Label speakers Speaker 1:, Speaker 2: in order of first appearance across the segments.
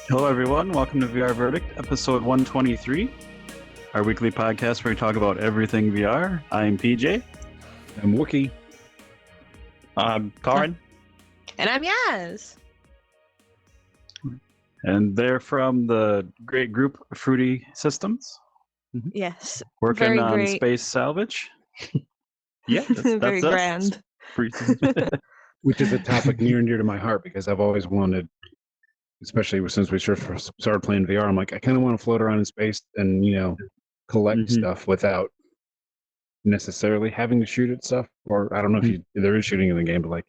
Speaker 1: Hello, everyone. Welcome to VR Verdict, episode 123, our weekly podcast where we talk about everything VR. I'm PJ.
Speaker 2: I'm Wookie.
Speaker 3: I'm Karin.
Speaker 4: And I'm Yaz.
Speaker 1: And they're from the great group Fruity Systems.
Speaker 4: Yes.
Speaker 1: Working
Speaker 4: very
Speaker 1: on
Speaker 4: great.
Speaker 1: Space Salvage.
Speaker 3: Yeah,
Speaker 4: Very
Speaker 3: that's
Speaker 4: grand.
Speaker 2: Which is a topic near and dear to my heart because I've always wanted, especially since we first started playing VR, I'm like, I kind of want to float around in space and, collect stuff without necessarily having to shoot at stuff. Or I don't know if there is shooting in the game, but like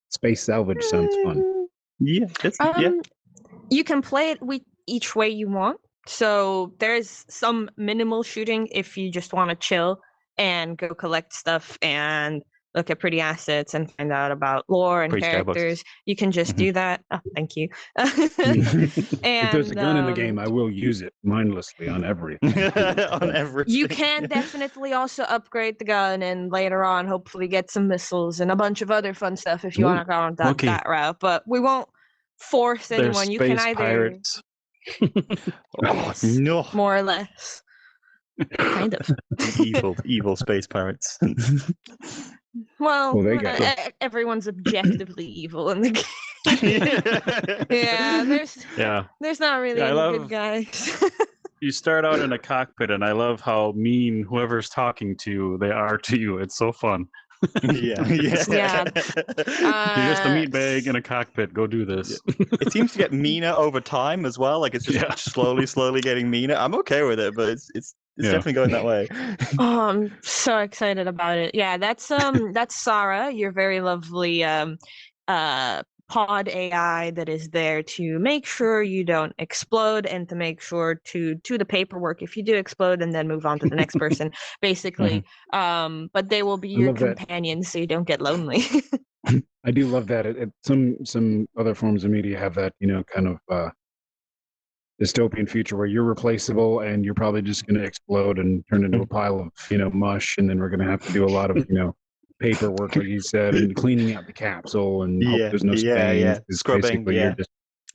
Speaker 2: Space Salvage sounds fun.
Speaker 3: Yeah,
Speaker 4: You can play it each way you want. So there's some minimal shooting if you just want to chill and go collect stuff and look at pretty assets and find out about lore and characters. You can just do that. Oh, thank you.
Speaker 2: If there's a gun in the game, I will use it mindlessly on everything.
Speaker 3: on everything.
Speaker 4: You can definitely also upgrade the gun and later on hopefully get some missiles and a bunch of other fun stuff if you want to go on that route. But we won't force anyone. You can either
Speaker 1: pirates.
Speaker 3: No.
Speaker 4: more or less. Kind of.
Speaker 3: evil space pirates.
Speaker 4: Well,
Speaker 2: they got
Speaker 4: everyone's objectively evil in the game. There's not really any good guys.
Speaker 1: You start out in a cockpit, and I love how mean whoever's talking to they are to you. It's so fun.
Speaker 3: Yeah.
Speaker 1: You're just a meat bag in a cockpit. Go do this.
Speaker 3: It seems to get meaner over time as well. Like it's just slowly getting meaner. I'm okay with it, but it's definitely going that way.
Speaker 4: Oh, I'm so excited about it. Yeah, that's Sarah, your very lovely pod AI that is there to make sure you don't explode and to make sure to do the paperwork if you do explode and then move on to the next person, basically. But they will be your companions so you don't get lonely.
Speaker 2: I do love that. Some other forms of media have that, kind of dystopian future where you're replaceable and you're probably just going to explode and turn into a pile of, mush. And then we're going to have to do a lot of, paperwork, like you said, and cleaning out the capsule and hope there's no stains.
Speaker 3: Scrubbing,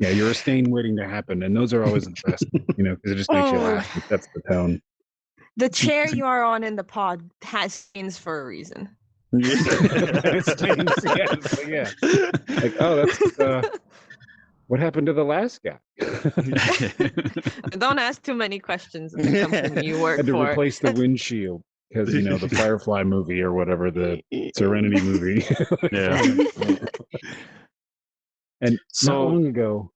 Speaker 2: you're a stain waiting to happen. And those are always the best, because it just makes you laugh. It sets the tone.
Speaker 4: The chair you are on in the pod has stains for a reason.
Speaker 2: Stains, yes. Like, that's what happened to the last guy?
Speaker 4: Don't ask too many questions in the company you work
Speaker 2: for. Had to
Speaker 4: for.
Speaker 2: replace the windshield because the Firefly movie or whatever, the Serenity movie. And not long ago,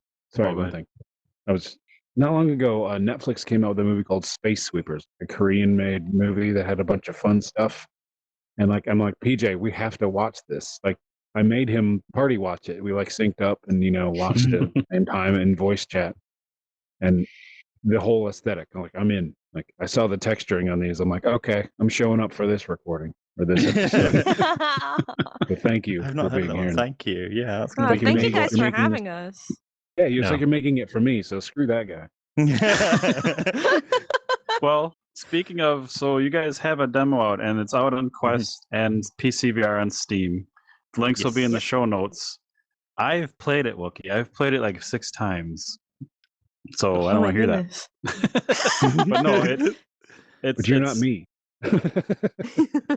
Speaker 2: Netflix came out with a movie called Space Sweepers, a Korean-made movie that had a bunch of fun stuff. And I'm like, PJ, we have to watch this. Like, I made him party watch it. We synced up and watched it at the same time in voice chat, and the whole aesthetic. I'm in. Like, I saw the texturing on these. I'm like, okay, I'm showing up for this recording or this episode. So thank you.
Speaker 3: I've not heard that one. Thank you. Yeah, that's
Speaker 4: thank you guys for having us.
Speaker 2: Yeah, it's like you're making it for me. So screw that guy.
Speaker 1: Well, speaking of, so you guys have a demo out, and it's out on Quest and PCVR on Steam. Links will be in the show notes. I've played it, Wookie. I've played it like 6 times. So I don't want to hear that. But no, it's.
Speaker 2: But you're not me.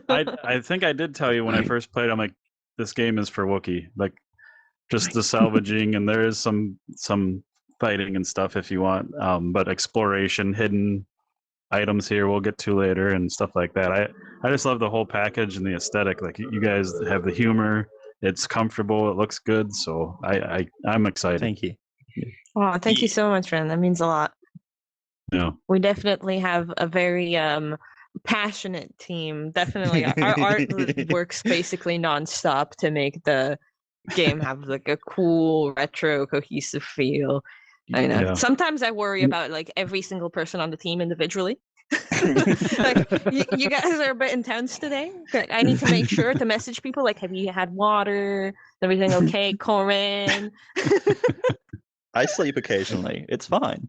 Speaker 1: I think I did tell you when I first played. I'm like, this game is for Wookie. Like, just the salvaging, and there is some fighting and stuff if you want. But exploration, hidden items here we'll get to later and stuff like that. I just love the whole package and the aesthetic. Like, you guys have the humor. It's comfortable. It looks good. So I'm excited.
Speaker 3: Thank you.
Speaker 4: Oh, thank you so much, friend. That means a lot.
Speaker 1: Yeah.
Speaker 4: We definitely have a very passionate team. Definitely, our art works basically nonstop to make the game have like a cool, retro, cohesive feel. I know. Yeah. Sometimes I worry about like every single person on the team individually. Like, you guys are a bit intense today. I need to make sure to message people like, have you had water? Is everything okay, Corin?
Speaker 3: I sleep occasionally. It's fine.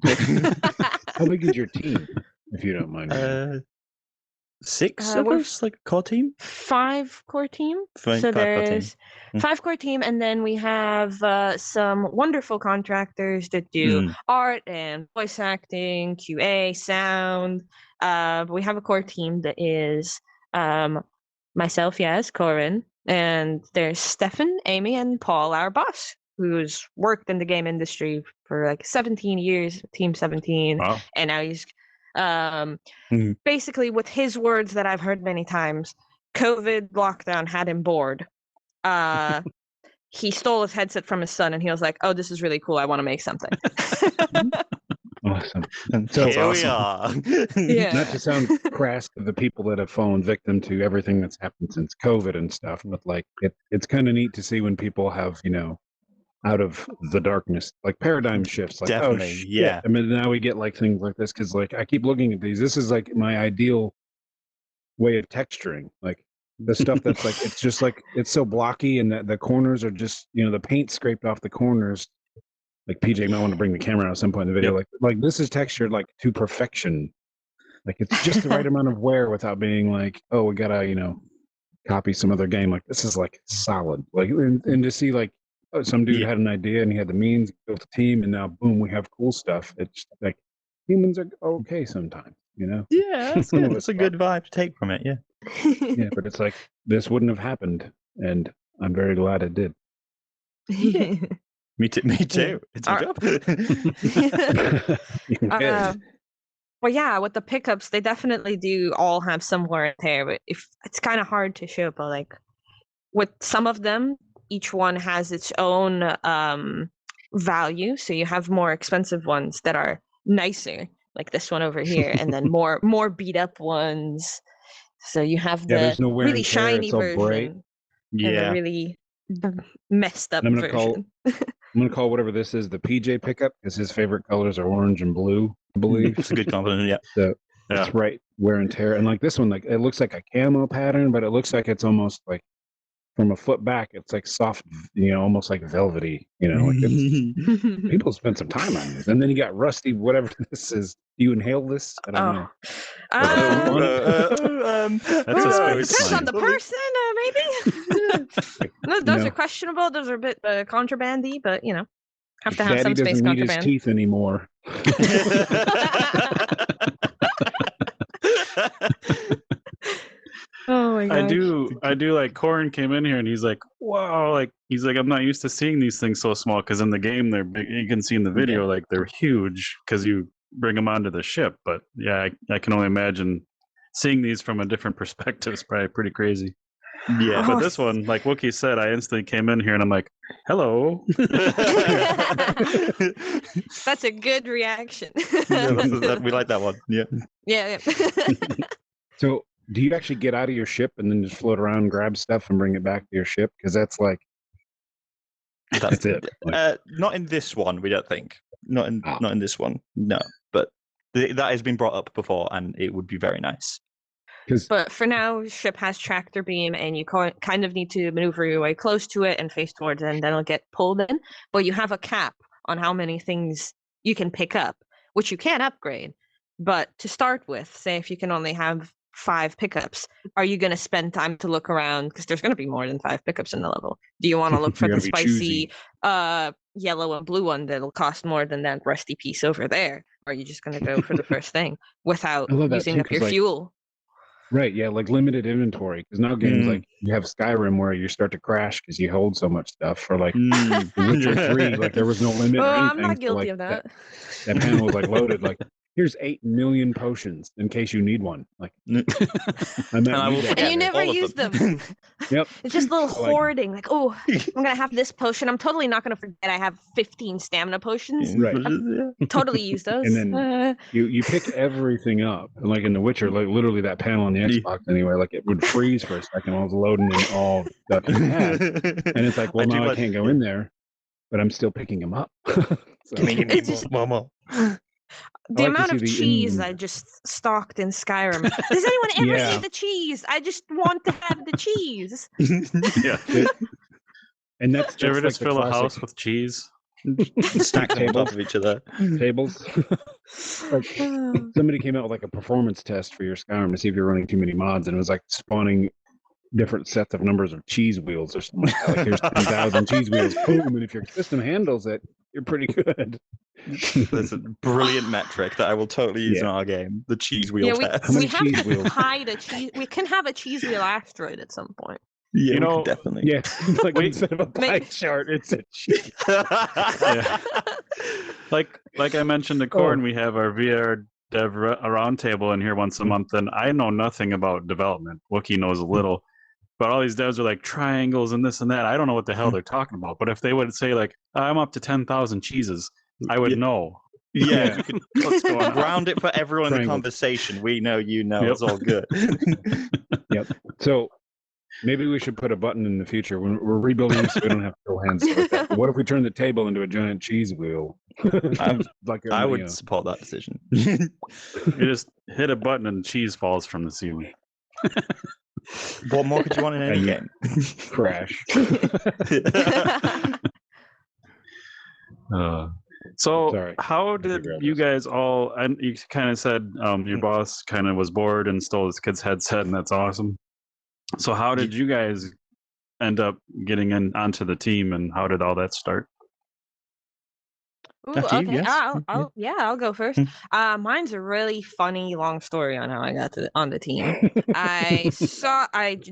Speaker 2: How big is your team, if you don't mind?
Speaker 3: Six
Speaker 4: Uh,
Speaker 3: of
Speaker 4: we're
Speaker 3: us, like a core team.
Speaker 4: 5-core team.
Speaker 3: Five
Speaker 4: So
Speaker 3: core team.
Speaker 4: there's 5-core team, and then we have some wonderful contractors that do art and voice acting, QA, sound. But we have a core team that is myself, yes, Corin, and there's Stefan, Amy, and Paul, our boss, who's worked in the game industry for like 17 years, Team 17,
Speaker 1: Wow.
Speaker 4: and now he's basically, with his words that I've heard many times, COVID lockdown had him bored. He stole his headset from his son, and he was like, "Oh, this is really cool. I want to make something."
Speaker 2: Awesome.
Speaker 3: And
Speaker 2: So
Speaker 3: here we
Speaker 1: awesome.
Speaker 3: are.
Speaker 4: Yeah.
Speaker 2: Not to sound crass to the people that have fallen victim to everything that's happened since COVID and stuff, but like it's kind of neat to see when people have, out of the darkness, like paradigm shifts. Like,
Speaker 3: Definitely,
Speaker 2: oh, shit.
Speaker 3: yeah.
Speaker 2: I mean, now we get like things like this because like I keep looking at these. This is like my ideal way of texturing. Like the stuff that's like it's just like it's so blocky, and the corners are just the paint scraped off the corners. Like PJ might want to bring the camera out at some point in the video.
Speaker 1: Yep.
Speaker 2: Like this is textured like to perfection. Like it's just the right amount of wear without being like, oh, we gotta copy some other game. Like this is like solid. Like and to see like some dude had an idea and he had the means, built a team, and now boom, we have cool stuff. It's like humans are okay sometimes,
Speaker 3: Yeah, that's
Speaker 2: Some
Speaker 3: good.
Speaker 2: of
Speaker 3: That's
Speaker 2: us
Speaker 3: a good vibe to take from it. Yeah.
Speaker 2: Yeah, but it's like this wouldn't have happened, and I'm very glad it did.
Speaker 3: Me too. Me too. It's my job.
Speaker 2: You did.
Speaker 4: Well, yeah, with the pickups, they definitely do all have some wear and tear. But if it's kind of hard to show, but like with some of them, each one has its own value. So you have more expensive ones that are nicer, like this one over here, and then more beat up ones. So you have the
Speaker 2: there's no wear
Speaker 4: really
Speaker 2: and tear,
Speaker 4: shiny
Speaker 2: it's all
Speaker 4: version
Speaker 2: bright.
Speaker 4: and
Speaker 3: Yeah.
Speaker 4: the really messed up
Speaker 2: And I'm
Speaker 4: version.
Speaker 2: gonna call whatever this is the PJ pickup because his favorite colors are orange and blue, I believe.
Speaker 3: It's a good compliment. Yeah.
Speaker 2: So that's right, wear and tear. And like this one, like it looks like a camo pattern, but it looks like it's almost like from a foot back, it's like soft, almost like velvety. Like it's, people spend some time on this. And then you got rusty, whatever this is. Do you inhale this? I don't know.
Speaker 1: That's a space
Speaker 4: depends on
Speaker 1: plane.
Speaker 4: the person, maybe. Those are questionable. Those are a bit contrabandy, but have to have
Speaker 2: Daddy
Speaker 4: some space
Speaker 2: doesn't need his
Speaker 4: contraband.
Speaker 2: teeth anymore.
Speaker 4: Oh my god!
Speaker 1: I do like Corin came in here and he's like, wow, like he's like, I'm not used to seeing these things so small because in the game they're big. You can see in the video like they're huge because you bring them onto the ship. But yeah, I can only imagine seeing these from a different perspective is probably pretty crazy.
Speaker 3: Yeah.
Speaker 1: But this one, like Wookie said, I instantly came in here and I'm like, hello.
Speaker 4: That's a good reaction.
Speaker 3: We like that one. Yeah.
Speaker 4: Yeah.
Speaker 2: So do you actually get out of your ship and then just float around, grab stuff, and bring it back to your ship? Because that's like that's it. Like,
Speaker 3: not in this one, we don't think. Not in this one. No, but that has been brought up before, and it would be very nice.
Speaker 4: But for now, ship has tractor beam, and you kind of need to maneuver your way close to it and face towards it, and then it'll get pulled in. But you have a cap on how many things you can pick up, which you can upgrade. But to start with, say if you can only have 5 pickups, are you going to spend time to look around? Because there's going to be more than 5 pickups in the level. Do you want to look for the spicy yellow and blue one that'll cost more than that rusty piece over there? Or are you just going to go for the first thing without using up your fuel?
Speaker 2: Right, yeah, like limited inventory. Because now games like you have Skyrim where you start to crash because you hold so much stuff. Or like Witcher 3, like there was no limit or anything.
Speaker 4: I'm not guilty
Speaker 2: so,
Speaker 4: of that.
Speaker 2: That panel was like loaded, like here's 8 million potions in case you need one. Like,
Speaker 4: and you never use them.
Speaker 2: Yep.
Speaker 4: It's just a little hoarding. Like, oh, I'm gonna have this potion. I'm totally not gonna forget I have 15 stamina potions.
Speaker 2: Right.
Speaker 4: Totally use those.
Speaker 2: And then you pick everything up. And like in The Witcher, like literally that panel on the Xbox anyway, like it would freeze for a second while I was loading in all stuff you had. And it's like, well, now I can't go in there, but I'm still picking them up.
Speaker 3: Give me more.
Speaker 4: The amount of cheese I just stocked in Skyrim. Does anyone ever eat the cheese? I just want to have the cheese.
Speaker 1: Yeah.
Speaker 2: And that's
Speaker 1: Did you ever
Speaker 2: like
Speaker 1: just fill a house with cheese?
Speaker 3: Stacked on top of each other.
Speaker 2: tables. Like somebody came out with like a performance test for your Skyrim to see if you're running too many mods, and it was like spawning different sets of numbers of cheese wheels or something like that. Like here's 10,000 cheese wheels, boom, and if your system handles it, you're pretty good.
Speaker 3: There's a brilliant metric that I will totally use in our game: the cheese wheel test.
Speaker 2: How many
Speaker 4: we have
Speaker 2: cheese
Speaker 4: to
Speaker 2: wheels?
Speaker 4: hide a cheese. We can have a cheese wheel asteroid at some point.
Speaker 3: Yeah,
Speaker 1: You
Speaker 3: we
Speaker 1: know,
Speaker 3: could definitely.
Speaker 2: Yeah, like instead of a pie chart, it's a cheese.
Speaker 1: Yeah. Like I mentioned to Corn, we have our VR dev roundtable in here once a month, and I know nothing about development. Wookie knows a little, but all these devs are like triangles and this and that. I don't know what the hell they're talking about. But if they would say like, I'm up to 10,000 cheeses, I would know.
Speaker 3: Yeah, you could
Speaker 1: What's going on?
Speaker 3: ground it for everyone in the
Speaker 2: Triangle.
Speaker 3: conversation. We know, you know,
Speaker 1: Yep.
Speaker 3: it's all good.
Speaker 2: Yep. So maybe we should put a button in the future when we're rebuilding this so we don't have to throw hands like that. But what if we turn the table into a giant cheese wheel? Like
Speaker 3: I would support that decision.
Speaker 1: You just hit a button and cheese falls from the ceiling.
Speaker 3: What more could you want in any game?
Speaker 2: crash.
Speaker 1: So
Speaker 2: Sorry.
Speaker 1: how did
Speaker 2: figure out
Speaker 1: you
Speaker 2: this.
Speaker 1: guys all, and you kind of said your boss kind of was bored and stole his kid's headset, and that's awesome. So how did you guys end up getting onto the team, and how did all that start?
Speaker 4: Ooh,
Speaker 3: After you,
Speaker 4: okay.
Speaker 3: yes.
Speaker 4: I'll go first.
Speaker 3: Mm.
Speaker 4: Mine's a really funny long story on how I got on the team. I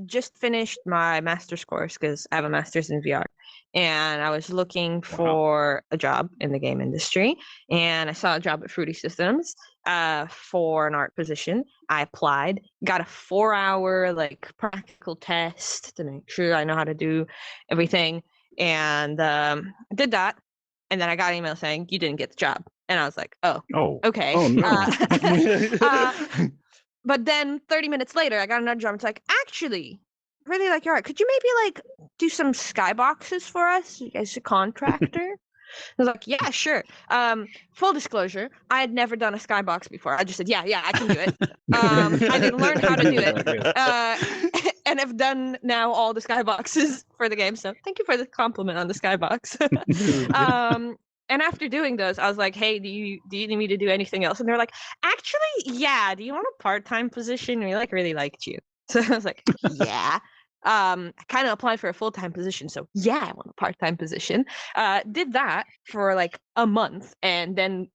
Speaker 4: just finished my master's course because I have a master's in VR, and I was looking for a job in the game industry, and I saw a job at Fruity Systems for an art position. I applied, got a 4-hour like practical test to make sure I know how to do everything, and I did that. And then I got an email saying you didn't get the job, and I was like, "Oh, okay."
Speaker 2: Oh, no.
Speaker 4: But then 30 minutes later, I got another job. It's like, actually, really like your art. Could you maybe like do some skyboxes for us as a contractor? I was like, yeah, sure. Full disclosure, I had never done a skybox before. I just said, yeah, I can do it. I didn't learn how to do it. And I've done now all the skyboxes for the game. So thank you for the compliment on the skybox. And after doing those, I was like, hey, do you need me to do anything else? And they're like, actually, yeah. Do you want a part-time position? We like really liked you. So I was like, yeah. I kind of applied for a full-time position, so yeah, I want a part-time position. Did that for like a month, and then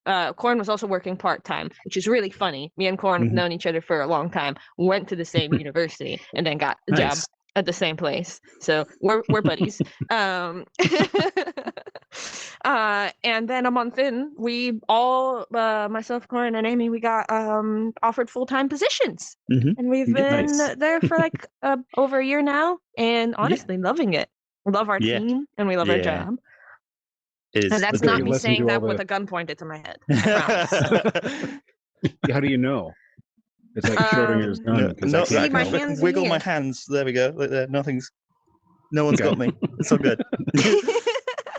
Speaker 4: Corn was also working part-time, which is really funny. Me and Corn have known each other for a long time, went to the same university, and then got a job at the same place. So we're buddies. And then a month in, we all, myself, Corn, and Amy, we got offered full-time positions, and we've been there for like over a year now, and honestly, loving it. We love our team, and we love our job. And that's not me saying that with a gun pointed to my head. I promise.
Speaker 2: How do you know? It's like Schrodinger's gun.
Speaker 4: See, my hands
Speaker 3: wiggle
Speaker 4: in
Speaker 3: my
Speaker 4: here.
Speaker 3: hands. There we go. Like there, no one's got me. It's all good.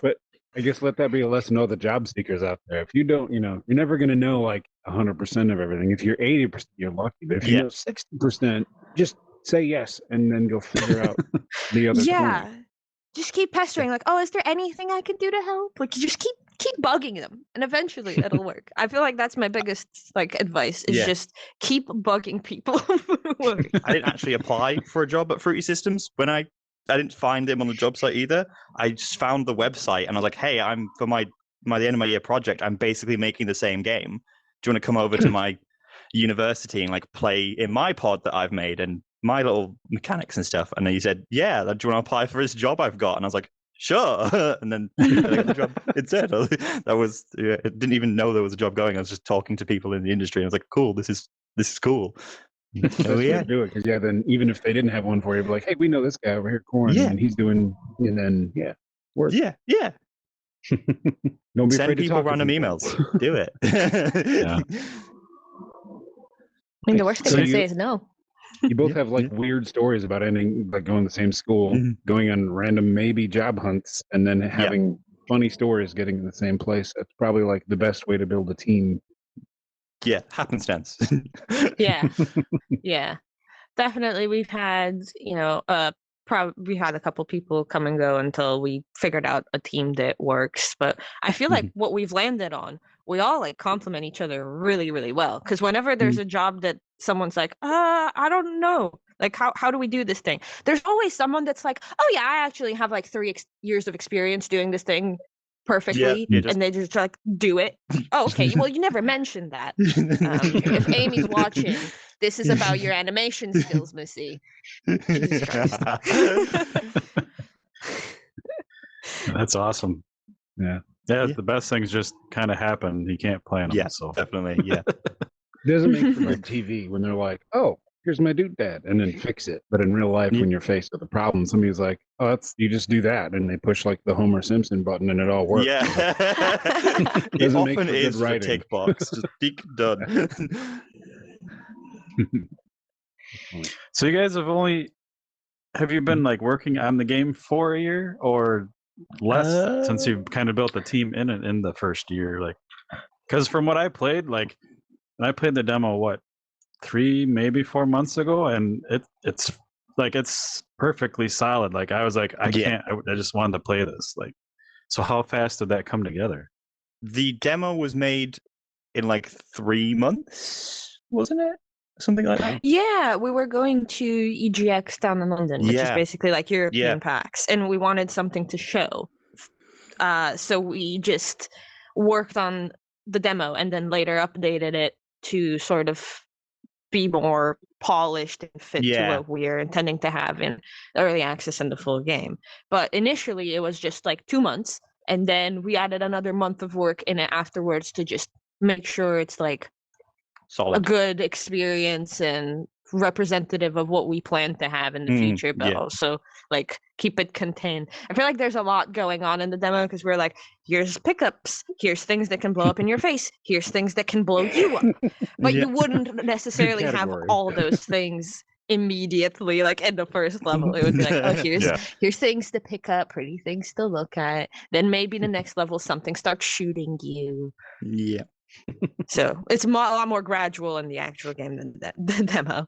Speaker 2: But I guess let that be a lesson to all the job seekers out there. If you don't, you're never going to know like 100% of everything. If you're 80%, you're lucky. But if you know 60%, just say yes and then go figure out the other 20.
Speaker 4: Just keep pestering, like, oh, is there anything I can do to help? Like, you just keep bugging them, and eventually it'll work. I feel like that's my biggest like advice is just keep bugging people.
Speaker 3: I didn't actually apply for a job at Fruity Systems when I didn't find him on the job site either. I just found the website and I was like, hey, I'm for the end of my year project, I'm basically making the same game. Do you want to come over to my university and like play in my pod that I've made and my little mechanics and stuff? And then he said, yeah, do you want to apply for this job I've got? And I was like, sure. And then I got the job instead. I didn't even know there was a job going. I was just talking to people in the industry. And I was like, cool, this is cool.
Speaker 2: Oh yeah, do it, because then even if they didn't have one for you, be like, hey, we know this guy over here, Corn, and he's doing, and then work.
Speaker 3: Yeah.
Speaker 2: Don't be
Speaker 3: Send
Speaker 2: afraid to
Speaker 3: people
Speaker 2: talk to
Speaker 3: random
Speaker 2: people.
Speaker 3: emails. Do it.
Speaker 1: Yeah.
Speaker 4: I mean, the worst thing to say is no.
Speaker 2: You both have like weird stories about ending, like going to the same school, going on random maybe job hunts, and then having funny stories getting to the same place. That's probably like the best way to build a team.
Speaker 3: Yeah, happenstance.
Speaker 4: Yeah. Definitely. We've had, we had a couple people come and go until we figured out a team that works. But I feel like what we've landed on, we all like complement each other really, really well. Because whenever there's a job that someone's like, I don't know, like how do we do this thing? There's always someone that's like, oh yeah, I actually have like 3 years of experience doing this thing perfectly, and they just like do it. Oh, okay. Well, you never mentioned that. If Amy's watching, this is about your animation skills, Missy. Jesus Christ.
Speaker 1: That's awesome.
Speaker 2: Yeah.
Speaker 1: Yeah, the best things just kind of happen. You can't plan them.
Speaker 3: Yeah,
Speaker 1: So
Speaker 3: definitely. Yeah.
Speaker 2: It doesn't make for good TV when they're like, oh, here's my dad, and then fix it. But in real life, when you're faced with a problem, somebody's like, oh, you just do that. And they push like the Homer Simpson button and it all works.
Speaker 3: Yeah. It
Speaker 2: Doesn't make
Speaker 3: often
Speaker 2: for good
Speaker 3: is the
Speaker 2: writing.
Speaker 3: tick box. Just tick done.
Speaker 1: So you guys have you been like working on the game for a year or less since you've kind of built the team in the first year? Like, because from what I played, like, and I played the demo 3, maybe 4 months ago, and it's like it's perfectly solid. Like I was like, I just wanted to play this. Like, so how fast did that come together?
Speaker 3: The demo was made in like 3 months, wasn't it? Something like that.
Speaker 4: Yeah, we were going to EGX down in London, which is basically like European PAX, and we wanted something to show. So we just worked on the demo and then later updated it to sort of be more polished and fit to what we're intending to have in early access and the full game. But initially it was just like 2 months, and then we added another month of work in it afterwards to just make sure it's like
Speaker 3: solid,
Speaker 4: a good experience and representative of what we plan to have in the future, but also like keep it contained. I feel like there's a lot going on in the demo because we're like, here's pickups, here's things that can blow up in your face, here's things that can blow you up, but you wouldn't necessarily have all those things immediately like in the first level. It would be like, oh, here's things to pick up, pretty things to look at, then maybe the next level something starts shooting you. So it's a lot more gradual in the actual game than the demo.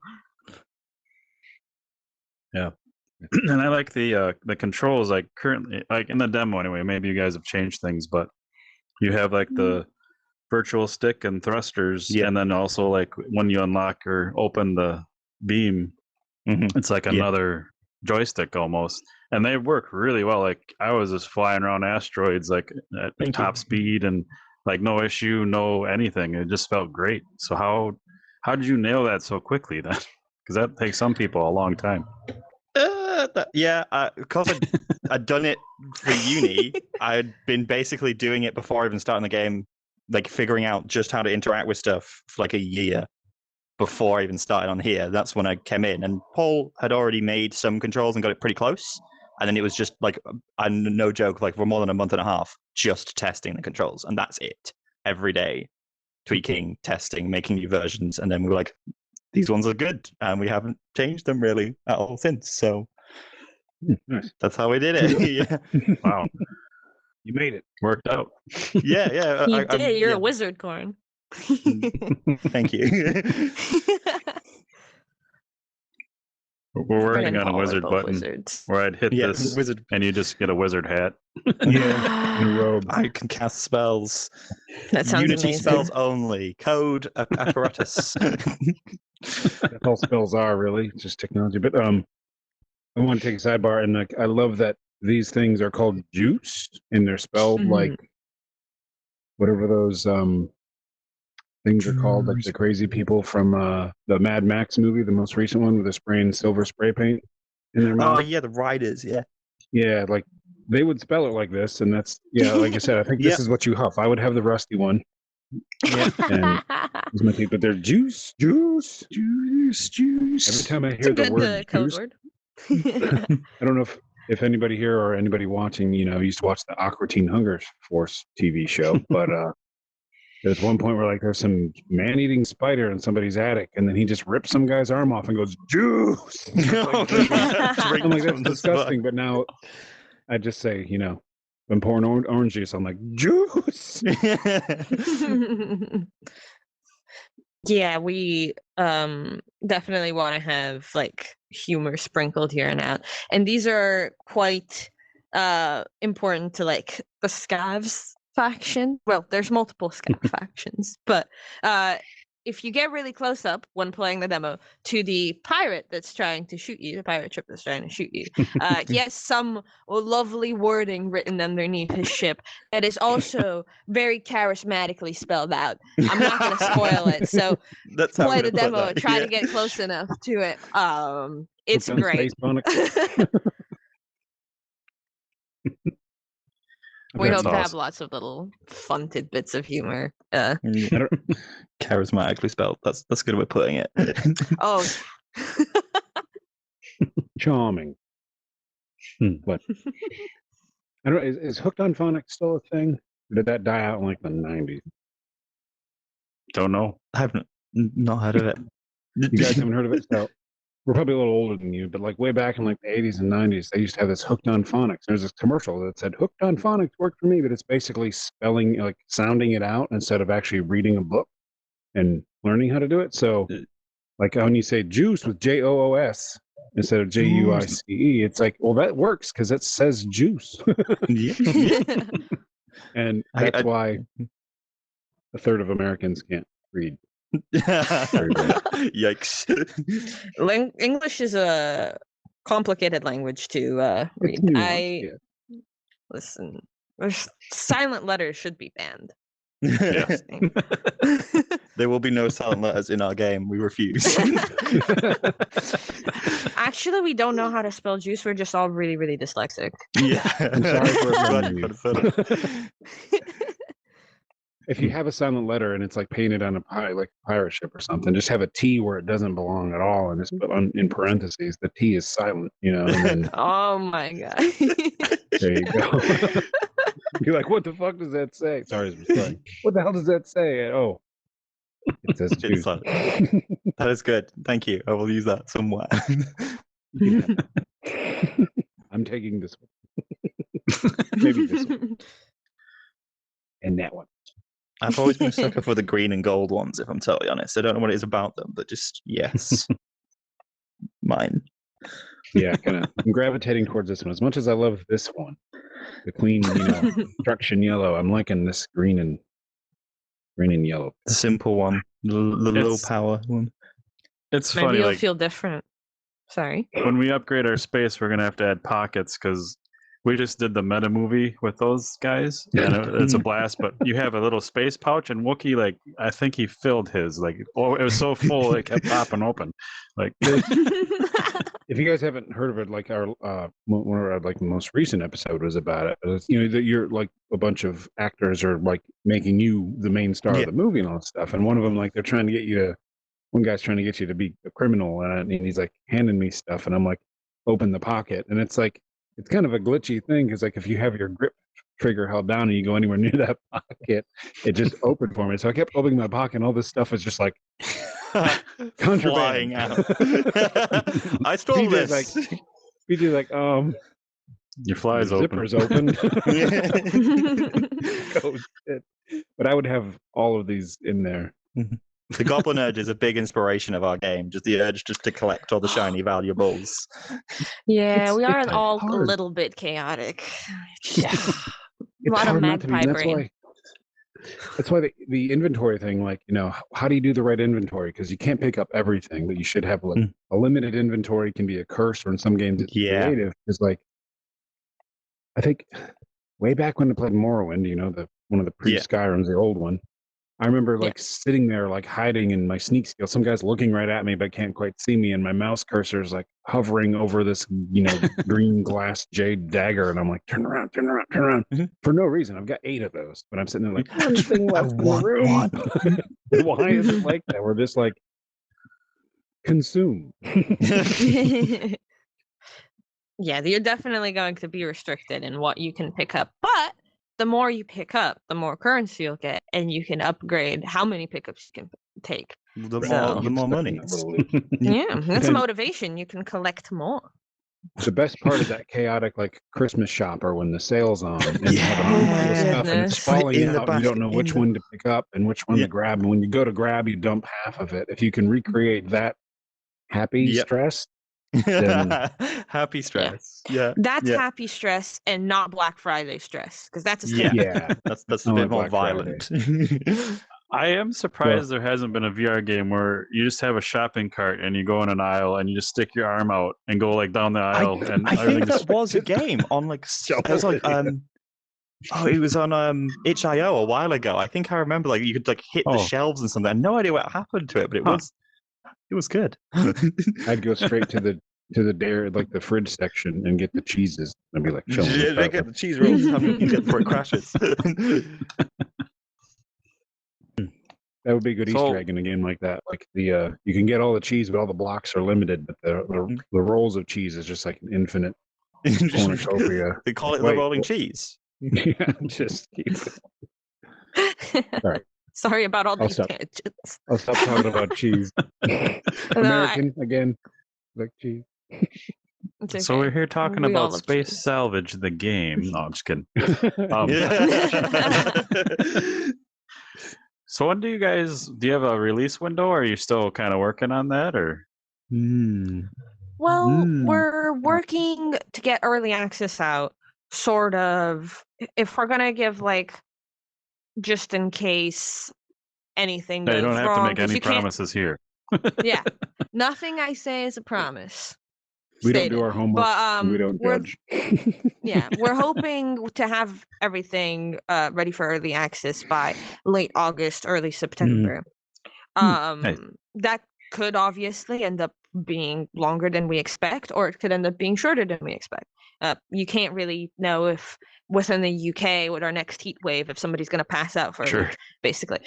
Speaker 1: Yeah. And I like the controls, like currently, like in the demo anyway, maybe you guys have changed things, but you have like the virtual stick and thrusters, and then also like when you unlock or open the beam, it's like another joystick almost, and they work really well. Like I was just flying around asteroids like at top speed and like no issue, no anything. It just felt great. So how did you nail that so quickly then? Because that takes some people a long time.
Speaker 3: Because I'd done it for uni, I'd been basically doing it before even starting the game, like figuring out just how to interact with stuff for like a year before I even started on here. That's when I came in, and Paul had already made some controls and got it pretty close. And then it was just like, no joke, like for more than a month and a half, just testing the controls. And that's it. Every day, tweaking, testing, making new versions. And then we were like, these ones are good. And we haven't changed them really at all since. So that's how we did it.
Speaker 1: Wow.
Speaker 2: You made it.
Speaker 1: Worked out.
Speaker 3: Yeah.
Speaker 4: You did. You're a wizard, Corn.
Speaker 3: Thank you.
Speaker 1: We're working on a wizard button where I'd hit this wizard, and you just get a wizard hat.
Speaker 2: And a robe.
Speaker 3: I can cast spells.
Speaker 4: That sounds
Speaker 3: Unity
Speaker 4: amazing.
Speaker 3: spells only. Code apparatus.
Speaker 2: That's all spells are really just technology. But I want to take a sidebar, and like I love that these things are called juice, and they're spelled like whatever those things are called, like the crazy people from the Mad Max movie, the most recent one, where they're spraying silver spray paint in their mouth.
Speaker 3: Oh yeah, the riders.
Speaker 2: Yeah, like they would spell it like this, and that's like I said, I think this is what you huff. I would have the rusty one. And my teeth, but they're juice. Every time I hear the word
Speaker 4: code
Speaker 2: juice,
Speaker 4: word.
Speaker 2: I don't know if anybody here or anybody watching, used to watch the Aqua Teen Hunger Force TV show, but there's one point where like there's some man-eating spider in somebody's attic, and then he just rips some guy's arm off and goes, juice. I'm like, that's disgusting. But now I just say, when pouring orange juice, I'm like, juice.
Speaker 4: Yeah, we definitely want to have like humor sprinkled here and out. And these are quite important to like the Scavs faction. Well, there's multiple Scav factions, but if you get really close up when playing the demo to the pirate that's trying to shoot you, the pirate ship that's trying to shoot you, he has some lovely wording written underneath his ship that is also very charismatically spelled out. I'm not going to spoil it, so
Speaker 3: That's how
Speaker 4: play
Speaker 3: I'm
Speaker 4: the
Speaker 3: gonna put
Speaker 4: demo,
Speaker 3: that,
Speaker 4: try
Speaker 3: yeah.
Speaker 4: to get close enough to it. It's
Speaker 2: Hooked on
Speaker 4: great.
Speaker 2: Space Phonics.
Speaker 4: We
Speaker 1: That's
Speaker 4: hope to have
Speaker 1: awesome.
Speaker 4: lots of little fun tidbits of humor.
Speaker 3: Yeah. Charismatically spelled. That's a good way of putting it.
Speaker 4: Oh,
Speaker 2: Charming. But I don't know, is Hooked on Phonics still a thing? Or did that die out in like the 90s?
Speaker 1: Don't know.
Speaker 3: I haven't not heard of it.
Speaker 2: You guys haven't heard of it? So we're probably a little older than you, but like way back in like the 80s and 90s, they used to have this Hooked on Phonics. There's this commercial that said Hooked on Phonics worked for me, but it's basically spelling, like sounding it out instead of actually reading a book and learning how to do it. So like when you say juice with Joos instead of Juice, it's like, well, that works because it says juice.
Speaker 3: Yeah.
Speaker 2: And
Speaker 3: I-
Speaker 2: that's why a third of Americans can't read.
Speaker 3: Yikes.
Speaker 4: English is a complicated language to read.
Speaker 2: It's nuanced,
Speaker 4: Listen. Silent letters should be banned.
Speaker 1: Yes.
Speaker 3: There will be no silent letters in our game. We refuse.
Speaker 4: Actually, we don't know how to spell juice. We're just all really, really dyslexic.
Speaker 3: Yeah.
Speaker 2: I'm sorry for
Speaker 3: Glad
Speaker 2: offending
Speaker 3: you
Speaker 2: you.
Speaker 3: could have said it.
Speaker 2: If you have a silent letter and it's like painted on a pirate ship or something, just have a T where it doesn't belong at all, and just put in parentheses the T is silent, and then
Speaker 4: Oh my god.
Speaker 2: there you go. You're like, what the fuck does that say? Sorry, what the hell does that say? Oh, it says
Speaker 3: It's
Speaker 2: juice.
Speaker 3: silent. That is good. Thank you. I will use that somewhere.
Speaker 2: Yeah. I'm taking this one. Maybe this one. And that one.
Speaker 3: I've always been a sucker for the green and gold ones, if I'm totally honest. I don't know what it is about them, but just, yes. Mine.
Speaker 2: Yeah, kind of. I'm gravitating towards this one. As much as I love this one, the clean, construction yellow, I'm liking this green and yellow.
Speaker 3: The simple one. The low
Speaker 1: It's-
Speaker 3: power one.
Speaker 1: It's
Speaker 4: Maybe
Speaker 1: funny,
Speaker 4: you'll
Speaker 1: like
Speaker 4: feel different. Sorry.
Speaker 1: when we upgrade our space, we're gonna have to add pockets because we just did the meta movie with those guys, and it's a blast. But you have a little space pouch, and Wookiee, like I think he filled his, like, oh, it was so full it kept popping open. Like,
Speaker 2: If you guys haven't heard of it, like our one of our like most recent episode was about it. It's, that you're like a bunch of actors are like making you the main star of the movie and all that stuff. And one of them, like, they're trying to get you to. One guy's trying to get you to be a criminal, and he's like handing me stuff, and I'm like, open the pocket, and it's like it's kind of a glitchy thing because like if you have your grip trigger held down and you go anywhere near that pocket, it just opened for me. So I kept opening my pocket, and all this stuff was just like contraband.
Speaker 3: Flying out. I stole
Speaker 2: PJ's
Speaker 3: this.
Speaker 2: like, PJ's like,
Speaker 1: your fly's
Speaker 2: your
Speaker 1: open.
Speaker 2: zipper's open. Oh, shit. But I would have all of these in there.
Speaker 3: The Goblin Urge is a big inspiration of our game. Just the urge just to collect all the shiny valuables.
Speaker 4: Yeah, we are
Speaker 2: it's
Speaker 4: all a
Speaker 2: hard.
Speaker 4: little bit chaotic.
Speaker 3: Yeah.
Speaker 2: It's
Speaker 4: lot of
Speaker 2: hard not to be.
Speaker 4: magpie
Speaker 2: That's
Speaker 4: brain.
Speaker 2: why. That's why the inventory thing, like, how do you do the right inventory? Because you can't pick up everything, but you should have like a limited inventory. Can be a curse, or in some games it's creative. Because like, I think way back when I played Morrowind, one of the pre-Skyrims, the old one. I remember like sitting there, like hiding in my sneak skill. Some guy's looking right at me, but can't quite see me. And my mouse cursor is like hovering over this, green glass jade dagger. And I'm like, turn around, for no reason. I've got 8 of those, but I'm sitting there like, one thing left in the room. Why is it like that? We're just like, consume.
Speaker 4: Yeah, you're definitely going to be restricted in what you can pick up. But the more you pick up, the more currency you'll get, and you can upgrade how many pickups you can take.
Speaker 3: The more money.
Speaker 4: Yeah, that's motivation. You can collect more.
Speaker 2: The best part of that chaotic like Christmas shopper when the sale's on and you have a handful of stuff and it's falling
Speaker 3: in the
Speaker 2: out and you don't know
Speaker 3: basket,
Speaker 2: which one to pick up and which one to grab. And when you go to grab, you dump half of it. If you can recreate that happy stress,
Speaker 3: Happy stress. Yeah.
Speaker 4: That's
Speaker 3: Yeah.
Speaker 4: happy stress and not Black Friday stress, because that's a step.
Speaker 2: Yeah.
Speaker 3: That's a
Speaker 2: I
Speaker 3: bit
Speaker 2: like
Speaker 3: more
Speaker 2: Black
Speaker 3: violent.
Speaker 1: I am surprised there hasn't been a VR game where you just have a shopping cart and you go in an aisle and you just stick your arm out and go like down the aisle and
Speaker 3: I think
Speaker 1: everything's
Speaker 3: that was a game on like it was like it was on itch.io a while ago. I think I remember like you could like hit the
Speaker 1: Oh.
Speaker 3: shelves and something. I had no idea what happened to it, but it was good.
Speaker 2: I'd go straight to the dare, like the fridge section, and get the cheeses and be like, fill them
Speaker 3: Yeah,
Speaker 2: with
Speaker 3: they get the cheese rolls before it crashes.
Speaker 2: That would be a good
Speaker 1: So-
Speaker 2: Easter egg in a game like that. Like the you can get all the cheese, but all the blocks are limited. But the rolls of cheese is just like an infinite cornucopia.
Speaker 3: They call it the
Speaker 2: Wait,
Speaker 3: rolling
Speaker 2: what?
Speaker 3: cheese.
Speaker 2: Yeah, just keep it. Alright.
Speaker 4: Sorry about all
Speaker 2: I'll
Speaker 4: these
Speaker 2: stop.
Speaker 4: tangents.
Speaker 2: I'll stop talking about cheese. American again, like cheese.
Speaker 4: It's
Speaker 1: So
Speaker 4: okay.
Speaker 1: we're here talking
Speaker 4: We all
Speaker 1: about
Speaker 4: love
Speaker 1: Space
Speaker 4: cheese.
Speaker 1: Salvage, the game. No, I'm just kidding. So when do you have a release window, or are you still kind of working on that, or?
Speaker 4: Well,
Speaker 3: Mm.
Speaker 4: we're working to get early access out, sort of. If we're gonna give like, just in case anything
Speaker 1: No,
Speaker 4: goes
Speaker 1: you don't have
Speaker 4: wrong,
Speaker 1: to make
Speaker 4: 'cause
Speaker 1: any
Speaker 4: you can't-
Speaker 1: promises here.
Speaker 4: Yeah, nothing I say is a promise.
Speaker 2: We don't
Speaker 4: Stated.
Speaker 2: do our homework.
Speaker 4: But
Speaker 2: We don't
Speaker 4: we're
Speaker 2: judge.
Speaker 4: yeah, we're hoping to have everything ready for early access by late August, early September.
Speaker 1: Nice.
Speaker 4: That could obviously end up being longer than we expect, or it could end up being shorter than we expect. You can't really know if within the UK with our next heat wave, if somebody's going to pass out for a
Speaker 1: Sure.
Speaker 4: week, basically.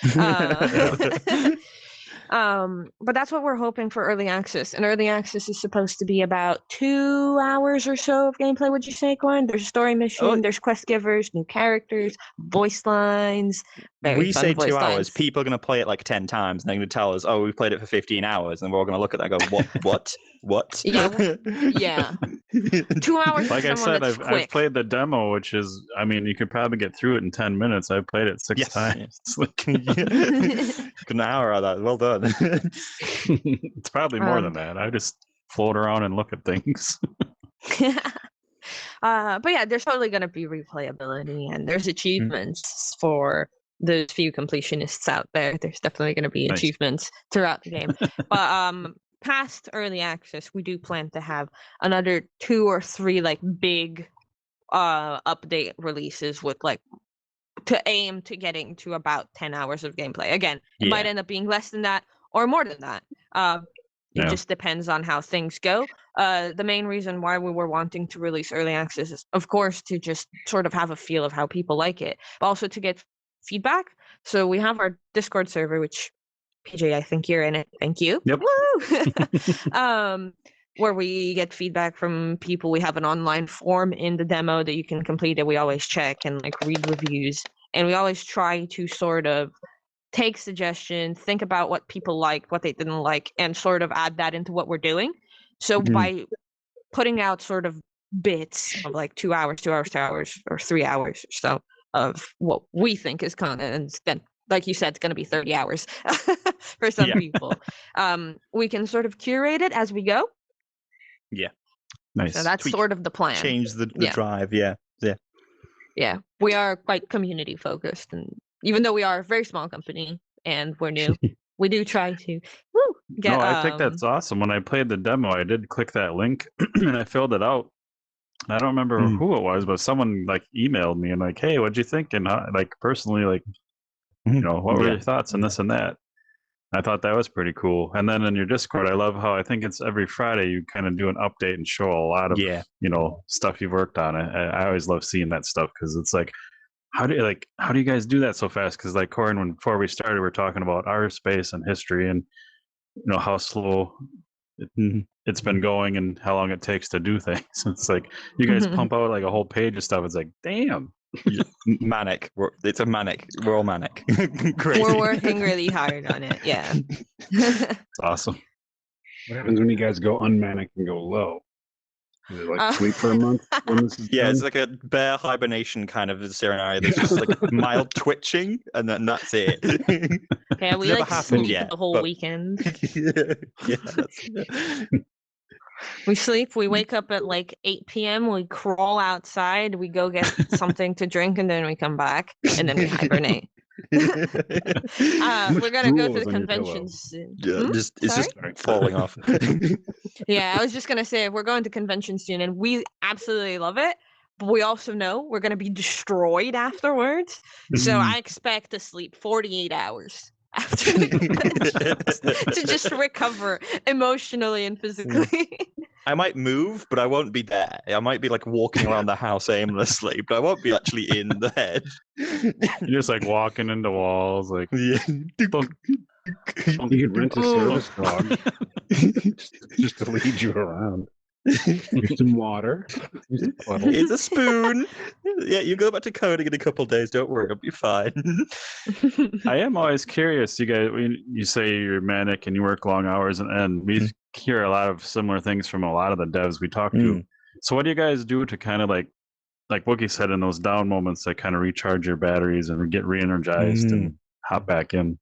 Speaker 4: But that's what we're hoping for early access. And early access is supposed to be about 2 hours or so of gameplay, would you say, Gwen? There's a story mission, there's quest givers, new characters, voice lines. Very
Speaker 3: We
Speaker 4: fun
Speaker 3: say
Speaker 4: voice
Speaker 3: 2 hours.
Speaker 4: lines.
Speaker 3: People are going to play it like 10 times, and they're going to tell us, "Oh, we played it for 15 hours," and we're all going to look at that and go, "What? What?"
Speaker 4: Yeah, yeah. 2 hours
Speaker 1: Like
Speaker 4: for
Speaker 1: I
Speaker 4: someone
Speaker 1: said,
Speaker 4: that's
Speaker 1: I've
Speaker 4: quick.
Speaker 1: played the demo, which is, I mean, you could probably get through it in 10 minutes. I've played it six
Speaker 3: Yes.
Speaker 1: times. It's like,
Speaker 3: An hour out of that. Well done.
Speaker 1: it's probably more than that. I just float around and look at things.
Speaker 4: But yeah, there's totally going to be replayability, and there's achievements for those few completionists out there. There's definitely going to be
Speaker 1: Nice.
Speaker 4: achievements throughout the game. But past early access, we do plan to have another 2 or 3 like big update releases with like to aim to getting to about 10 hours of gameplay. Again, it might
Speaker 3: Yeah.
Speaker 4: end up being less than that or more than that. It
Speaker 1: Yeah.
Speaker 4: just depends on how things go. The main reason why we were wanting to release early access is, of course, to just sort of have a feel of how people like it, but also to get feedback. So we have our Discord server, which PJ, I think you're in it. Thank you.
Speaker 1: Yep.
Speaker 4: Woo! Where we get feedback from people. We have an online form in the demo that you can complete that we always check and like read reviews. And we always try to sort of take suggestions, think about what people liked, what they didn't like, and sort of add that into what we're doing. So by putting out sort of bits of like 2 hours, 2 hours, 2 hours, or 3 hours or so of what we think is content, and then, like you said, it's going to be 30 hours for some people. We can sort of curate it as we go.
Speaker 1: Nice.
Speaker 4: So that's
Speaker 3: Tweak.
Speaker 4: sort of the plan.
Speaker 3: Change the
Speaker 4: Yeah.
Speaker 3: drive. Yeah.
Speaker 4: Yeah, we are quite community focused, and even though we are a very small company and we're new, we do try to get.
Speaker 1: No, I think that's awesome. When I played the demo, I did click that link and I filled it out. I don't remember who it was, but someone like emailed me and like, "Hey, what'd you think?" And like personally, like, you know, what were your thoughts and this and that. I thought that was pretty cool. And then in your Discord, I love how I think it's every Friday you kind of do an update and show a lot of
Speaker 3: Yeah.
Speaker 1: you know stuff you've worked on. I always love seeing that stuff because it's like, how do you guys do that so fast? Because like Corin, before we started, we were talking about our space and history and you know how slow it's been going and how long it takes to do things. It's like you guys pump out like a whole page of stuff. It's like, damn.
Speaker 3: Manic. It's a manic. We're all manic. Crazy.
Speaker 4: We're working really hard on it. Yeah.
Speaker 1: It's awesome.
Speaker 2: What happens when you guys go unmanic and go low? Is it like sleep for a month when this is
Speaker 3: Yeah,
Speaker 2: done?
Speaker 3: it's like a bear hibernation kind of scenario. There's just like mild twitching, and then that's it.
Speaker 4: Yeah, we
Speaker 3: Never
Speaker 4: like
Speaker 3: happened
Speaker 4: sleep
Speaker 3: yet,
Speaker 4: the whole
Speaker 3: but-
Speaker 4: weekend.
Speaker 3: yeah, that's
Speaker 4: We sleep, we wake up at like 8 p.m., we crawl outside, we go get something to drink, and then we come back, and then we hibernate.
Speaker 2: How much
Speaker 4: We're gonna go
Speaker 2: drool
Speaker 4: to
Speaker 2: is
Speaker 4: the
Speaker 2: on your pillow?
Speaker 4: convention soon.
Speaker 3: Yeah, it's
Speaker 4: Sorry?
Speaker 3: just falling off.
Speaker 4: Yeah, I was just gonna say we're going to convention soon, and we absolutely love it. But we also know we're gonna be destroyed afterwards. So I expect to sleep 48 hours after the convention to just recover emotionally and physically.
Speaker 3: I might move, but I won't be there. I might be like walking around the house aimlessly, but I won't be actually in the head.
Speaker 1: You're just like walking into walls, like
Speaker 3: Yeah.
Speaker 1: bunk, bunk.
Speaker 2: You could rent a
Speaker 4: Ooh.
Speaker 2: service dog just to lead you around. Here's some water. Here's a puddle.
Speaker 3: Here's a spoon. Yeah, you go back to coding in a couple days. Don't worry, I'll be fine.
Speaker 1: I am always curious. You guys, when you say you're manic and you work long hours, and we hear a lot of similar things from a lot of the devs we talk to. So, what do you guys do to kind of like Wookie said, in those down moments, that kind of recharge your batteries and get re-energized and hop back in?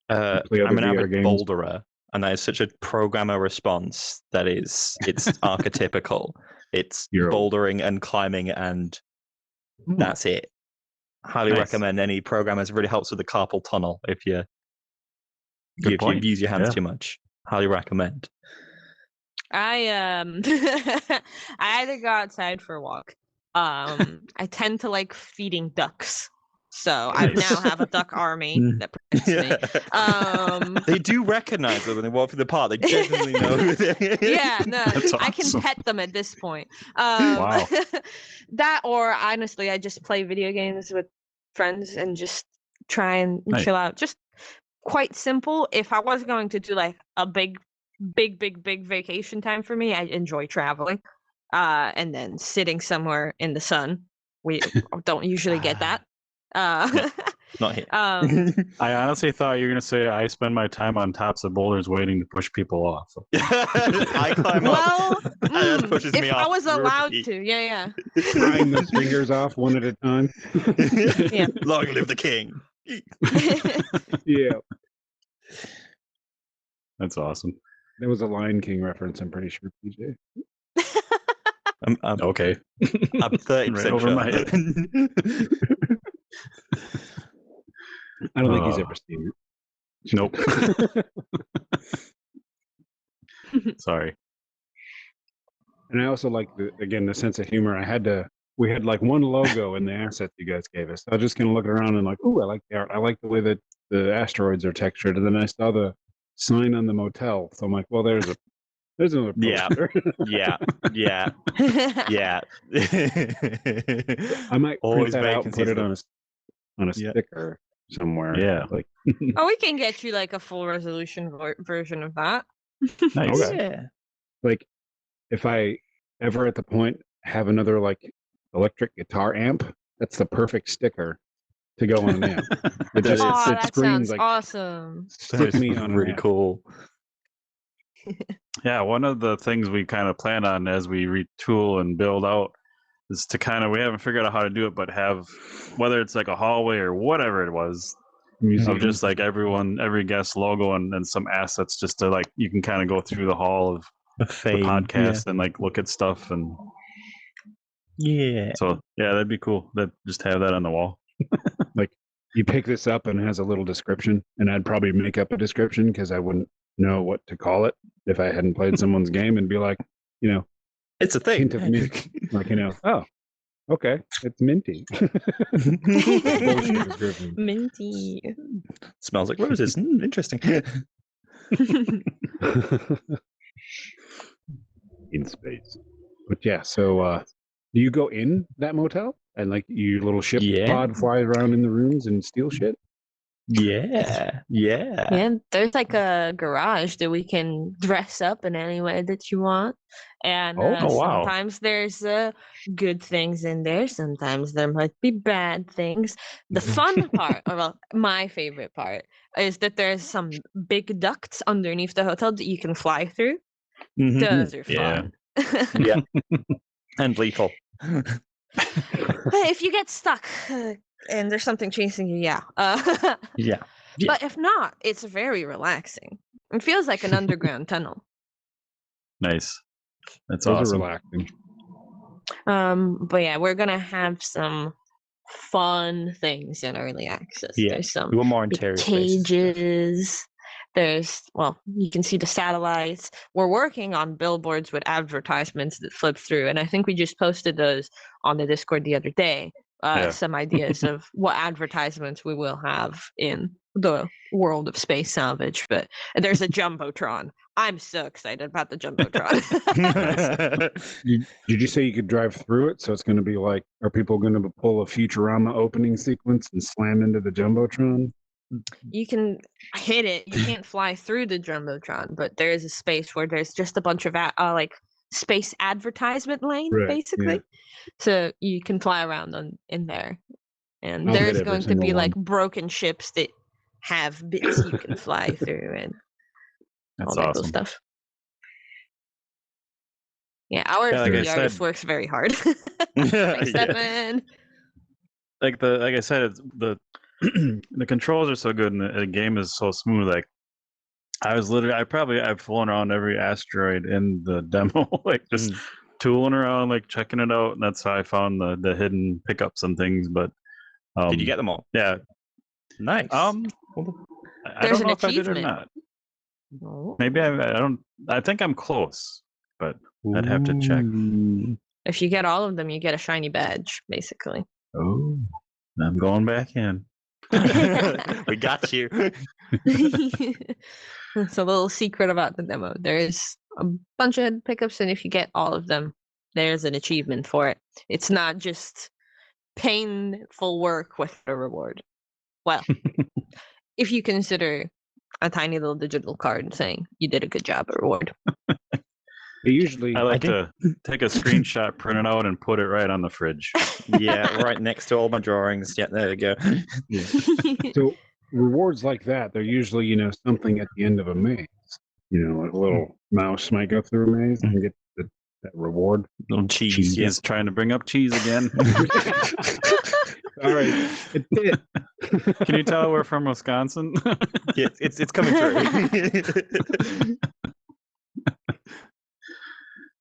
Speaker 2: Play
Speaker 3: I'm
Speaker 2: other
Speaker 3: an
Speaker 2: VR
Speaker 3: avid
Speaker 2: games.
Speaker 3: boulderer, and that is such a programmer response that it's archetypical. It's
Speaker 2: You're old.
Speaker 3: bouldering and climbing, and that's it. Highly
Speaker 1: Nice.
Speaker 3: recommend any programmers. Really helps with the carpal tunnel if you
Speaker 1: Good
Speaker 3: if
Speaker 1: point.
Speaker 3: you use your hands
Speaker 1: Yeah.
Speaker 3: too much. Highly recommend.
Speaker 4: I I either go outside for a walk. I tend to like feeding ducks. So I
Speaker 1: Nice.
Speaker 4: now have a duck army that protects me.
Speaker 3: They do recognize them when they walk through the park. They genuinely know who they
Speaker 4: Yeah, no,
Speaker 1: That's
Speaker 4: I can
Speaker 1: awesome.
Speaker 4: pet them at this point.
Speaker 1: Wow.
Speaker 4: That, or honestly, I just play video games with friends and just try and
Speaker 1: Nice.
Speaker 4: chill out. Just quite simple. If I was going to do like a big vacation time for me, I enjoy traveling. And then sitting somewhere in the sun. We don't usually get that.
Speaker 3: Not here.
Speaker 1: I honestly thought you were going to say I spend my time on tops of boulders waiting to push people off.
Speaker 3: I climb
Speaker 4: well,
Speaker 3: up. And that pushes me
Speaker 4: if I
Speaker 3: off.
Speaker 4: was allowed
Speaker 3: Repeat.
Speaker 4: to, yeah.
Speaker 2: Prying those fingers off one at a time.
Speaker 4: Yeah.
Speaker 3: Long live the king.
Speaker 2: Yeah.
Speaker 1: That's awesome.
Speaker 2: That was a Lion King reference, I'm pretty sure, PJ.
Speaker 3: I'm
Speaker 1: Okay.
Speaker 3: 30%
Speaker 1: Right over
Speaker 3: sure.
Speaker 1: my head.
Speaker 2: I don't think he's ever seen
Speaker 1: Nope. Sorry.
Speaker 2: it. And I also like the sense of humor. We had like one logo in the assets you guys gave us. I was just gonna look around and like, oh, I like the art. I like the way that the asteroids are textured. And then I saw the sign on the motel. So I'm like, well, there's another
Speaker 3: Yeah.
Speaker 2: poster.
Speaker 3: Yeah.
Speaker 2: I might
Speaker 3: Always
Speaker 2: print that out and put it
Speaker 3: vacancies,
Speaker 2: on a
Speaker 3: Yeah.
Speaker 2: sticker somewhere.
Speaker 1: Yeah.
Speaker 2: Like
Speaker 4: Oh, we can get you like a full resolution version of that.
Speaker 1: Nice.
Speaker 2: Okay.
Speaker 3: Yeah.
Speaker 2: like if I ever at the point have another like electric guitar amp, that's the perfect sticker to go on an amp. It
Speaker 3: That
Speaker 2: just
Speaker 3: is-
Speaker 4: Oh,
Speaker 2: it
Speaker 4: that
Speaker 2: screams
Speaker 4: sounds
Speaker 2: like
Speaker 4: awesome.
Speaker 2: stick me on an
Speaker 3: really
Speaker 2: amp.
Speaker 3: cool.
Speaker 1: Yeah, one of the things we kind of plan on as we retool and build out is to kind of, we haven't figured out how to do it, but have, whether it's like a hallway or whatever it was,
Speaker 2: Museum.
Speaker 1: of just like every guest logo and some assets, just to like, you can kind of go through the hall of the
Speaker 3: Fame.
Speaker 1: podcast and like look at stuff. And
Speaker 3: Yeah.
Speaker 1: so, yeah, that'd be cool. That just have that on the wall.
Speaker 2: You pick this up and it has a little description, and I'd probably make up a description because I wouldn't know what to call it if I hadn't played someone's game, and be like,
Speaker 3: It's a thing.
Speaker 2: hint of mint, like oh, okay, it's minty. Bullshit description.
Speaker 4: Minty.
Speaker 3: Smells like roses. Interesting.
Speaker 2: In space. But yeah, so do you go in that motel and like your little ship
Speaker 3: Yeah.
Speaker 2: pod flies around in the rooms and steal shit?
Speaker 3: Yeah.
Speaker 4: Yeah, there's like a garage that we can dress up in any way that you want. And
Speaker 2: Oh,
Speaker 1: wow.
Speaker 4: sometimes there's good things in there. Sometimes there might be bad things. The fun part, or well, my favorite part, is that there's some big ducts underneath the hotel that you can fly through.
Speaker 3: Mhm.
Speaker 4: Those are
Speaker 1: Yeah.
Speaker 4: fun.
Speaker 3: Yeah. And lethal.
Speaker 4: Hey, if you get stuck and there's something chasing you, yeah.
Speaker 3: Yeah.
Speaker 4: But if not, it's very relaxing. It feels like an underground tunnel.
Speaker 1: Nice. That's
Speaker 2: Those
Speaker 1: awesome.
Speaker 2: are relaxing.
Speaker 4: But yeah, we're gonna have some fun things in early access.
Speaker 3: Yeah,
Speaker 4: There's some
Speaker 3: we want more
Speaker 4: big
Speaker 3: interior spaces.
Speaker 4: cages. There's, well, you can see the satellites. We're working on billboards with advertisements that flip through, and I think we just posted those on the Discord the other day.
Speaker 1: Yeah.
Speaker 4: Some ideas of what advertisements we will have in the world of Space Salvage. But there's a jumbotron. I'm so excited about the jumbotron.
Speaker 2: Did you say you could drive through it? So it's going to be like, are people going to pull a Futurama opening sequence and slam into the jumbotron?
Speaker 4: You can hit it. You can't fly through the jumbotron, but there is a space where there's just a bunch of like space advertisement lane,
Speaker 2: Right,
Speaker 4: basically.
Speaker 2: yeah.
Speaker 4: So you can fly around in there, and
Speaker 2: I'll hit
Speaker 4: there's
Speaker 2: every
Speaker 4: going to
Speaker 2: single
Speaker 4: be like
Speaker 2: one.
Speaker 4: broken ships that have bits you can fly through and
Speaker 1: That's
Speaker 4: all that cool
Speaker 1: awesome.
Speaker 4: stuff. Yeah, our
Speaker 1: Yeah, like I
Speaker 4: 3D artist
Speaker 1: said-
Speaker 4: works very hard. Thanks,
Speaker 3: Yeah.
Speaker 4: Stefan.
Speaker 1: Like I said, it's the the controls are so good and the game is so smooth. Like I've flown around every asteroid in the demo, like just tooling around, like checking it out, and that's how I found the hidden pickups and things. But
Speaker 3: Did you get them all?
Speaker 1: Yeah.
Speaker 3: Nice.
Speaker 1: I
Speaker 4: There's
Speaker 1: don't
Speaker 4: an
Speaker 1: know if I did or
Speaker 4: achievement.
Speaker 1: not.
Speaker 4: Oh.
Speaker 1: Maybe I don't. I think I'm close, but I'd have to check.
Speaker 2: Ooh.
Speaker 4: If you get all of them, you get a shiny badge, basically.
Speaker 1: Oh, I'm going back in.
Speaker 3: We got you.
Speaker 4: It's a little secret about the demo. There's a bunch of pickups, and if you get all of them, there's an achievement for it. It's not just painful work with a reward. Well, if you consider a tiny little digital card saying you did a good job, a reward.
Speaker 2: They usually,
Speaker 1: I like to take a screenshot, print it out, and put it right on the fridge.
Speaker 3: Yeah, right next to all my drawings. Yeah, there you go.
Speaker 2: so rewards like that, they're usually, something at the end of a maze. Like a little mouse might go through a maze and get that reward.
Speaker 3: Little cheese.
Speaker 1: He's
Speaker 3: Yeah.
Speaker 1: trying to bring up cheese again.
Speaker 2: All right, it did.
Speaker 1: Can you tell we're from Wisconsin?
Speaker 3: Yeah, it's coming through.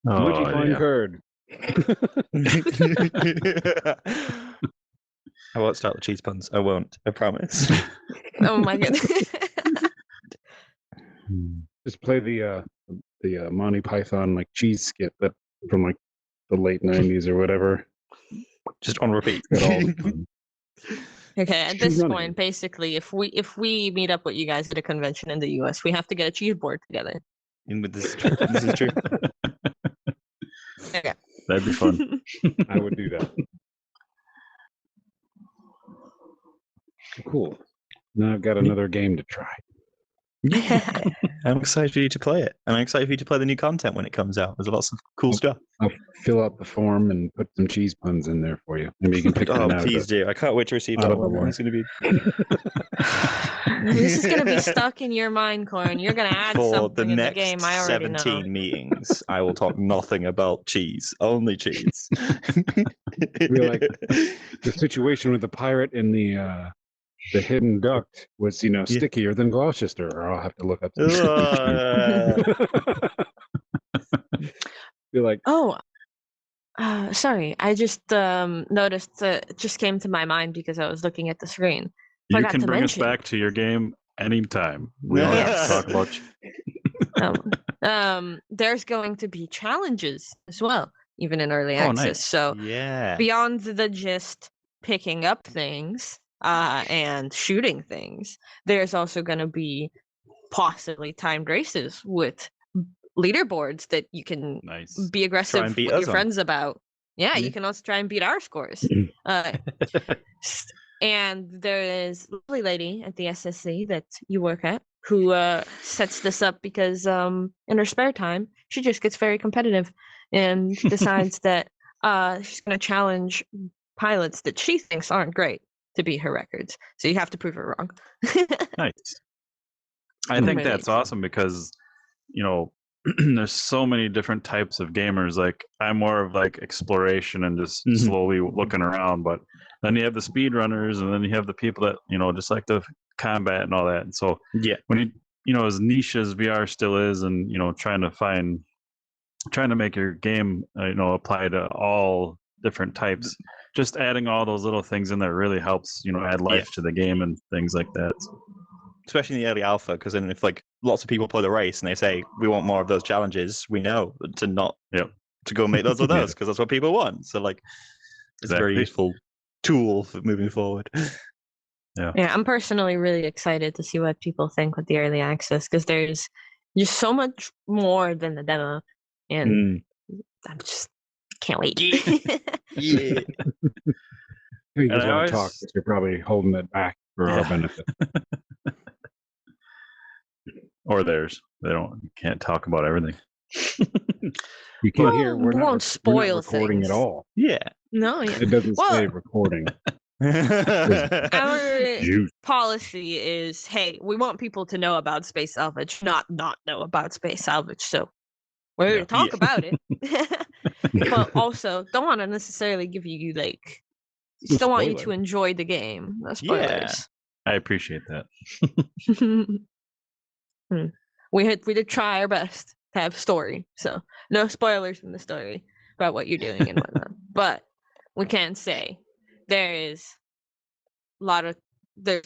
Speaker 2: Would you
Speaker 1: Oh,
Speaker 2: find
Speaker 1: yeah.
Speaker 2: curd?
Speaker 3: I won't start with cheese puns. I won't. I promise.
Speaker 4: Oh my goodness.
Speaker 2: Just play the Monty Python like cheese skit that from like the late '90s or whatever.
Speaker 3: Just on repeat.
Speaker 2: Got all the fun.
Speaker 4: Okay, at
Speaker 2: Keep
Speaker 4: this
Speaker 2: running.
Speaker 4: point, basically, if we meet up with you guys at a convention in the US, we have to get a cheese board together.
Speaker 3: This is true. This is true.
Speaker 4: Okay.
Speaker 1: That'd be fun.
Speaker 2: I would do that. Cool. Now I've got another game to try.
Speaker 3: Yeah. I'm excited for you to play it. And I'm excited for you to play the new content when it comes out. There's lots of cool stuff.
Speaker 2: I'll fill out the form and put some cheese puns in there for you. Maybe you can pick
Speaker 3: Oh,
Speaker 2: one out.
Speaker 3: please do. I can't wait to receive
Speaker 2: out
Speaker 3: that
Speaker 2: of the
Speaker 3: one.
Speaker 2: war.
Speaker 3: It's going to be
Speaker 4: This is gonna be stuck in your mind, Corin. You're gonna add
Speaker 3: for the
Speaker 4: something in the
Speaker 3: next
Speaker 4: game. I already
Speaker 3: 17
Speaker 4: know.
Speaker 3: meetings. I will talk nothing about cheese. Only cheese.
Speaker 2: Be like, the situation with the pirate and the hidden duct was, stickier than Gloucester, or I'll have to look up. Be like,
Speaker 4: Oh, sorry. I just noticed it just came to my mind because I was looking at the screen.
Speaker 1: You
Speaker 4: Forgot
Speaker 1: can
Speaker 4: to
Speaker 1: bring
Speaker 4: mention.
Speaker 1: us back to your game anytime. We don't have
Speaker 3: Yes.
Speaker 1: to talk about
Speaker 4: There's going to be challenges as well, even in early
Speaker 1: Oh,
Speaker 4: access.
Speaker 1: nice.
Speaker 4: So
Speaker 3: Yeah.
Speaker 4: beyond the just picking up things and shooting things, there's also going to be possibly timed races with leaderboards that you can
Speaker 1: nice.
Speaker 4: be aggressive
Speaker 3: beat
Speaker 4: with
Speaker 3: us
Speaker 4: your
Speaker 3: on.
Speaker 4: friends about. Yeah,
Speaker 3: Yeah.
Speaker 4: you can also try and beat our scores. And there is a lovely lady at the SSC that you work at who sets this up because in her spare time she just gets very competitive and decides that she's going to challenge pilots that she thinks aren't great to beat her records. So you have to prove her wrong.
Speaker 1: Nice. I
Speaker 4: I'm
Speaker 1: think
Speaker 4: really
Speaker 1: that's awesome because, there's so many different types of gamers. Like I'm more of like exploration and just
Speaker 3: Mhm.
Speaker 1: slowly looking around, but then you have the speedrunners and then you have the people that, just like the combat and all that. And so
Speaker 3: Yeah.
Speaker 1: when as niche as VR still is and, trying to find trying to make your game, apply to all different types. Just adding all those little things in there really helps, add life to the game and things like that.
Speaker 3: Especially in the early alpha, because then if like lots of people play the race and they say we want more of those challenges, we know to not to go make those or those because that's what people want. So like, it's a very useful tool for moving forward.
Speaker 4: Yeah, I'm personally really excited to see what people think with the early access because there's just so much more than the demo, and I'm just can't wait.
Speaker 3: Yeah.
Speaker 2: You just want to talk, but you're probably holding it back for our benefit.
Speaker 1: Or theirs. You can't talk about everything.
Speaker 2: You can't hear. We're not
Speaker 4: spoil
Speaker 2: recording
Speaker 4: things
Speaker 2: at all.
Speaker 3: Yeah.
Speaker 4: No,
Speaker 2: It doesn't say recording.
Speaker 4: Our policy is, hey, we want people to know about Space Salvage, not know about Space Salvage. So we're here to talk about it, but also don't want to necessarily give you like. Still want you to enjoy the game. No spoilers.
Speaker 1: Yeah, I appreciate that.
Speaker 4: We did try our best to have story, so no spoilers in the story about what you're doing and whatnot. But we can say there is there's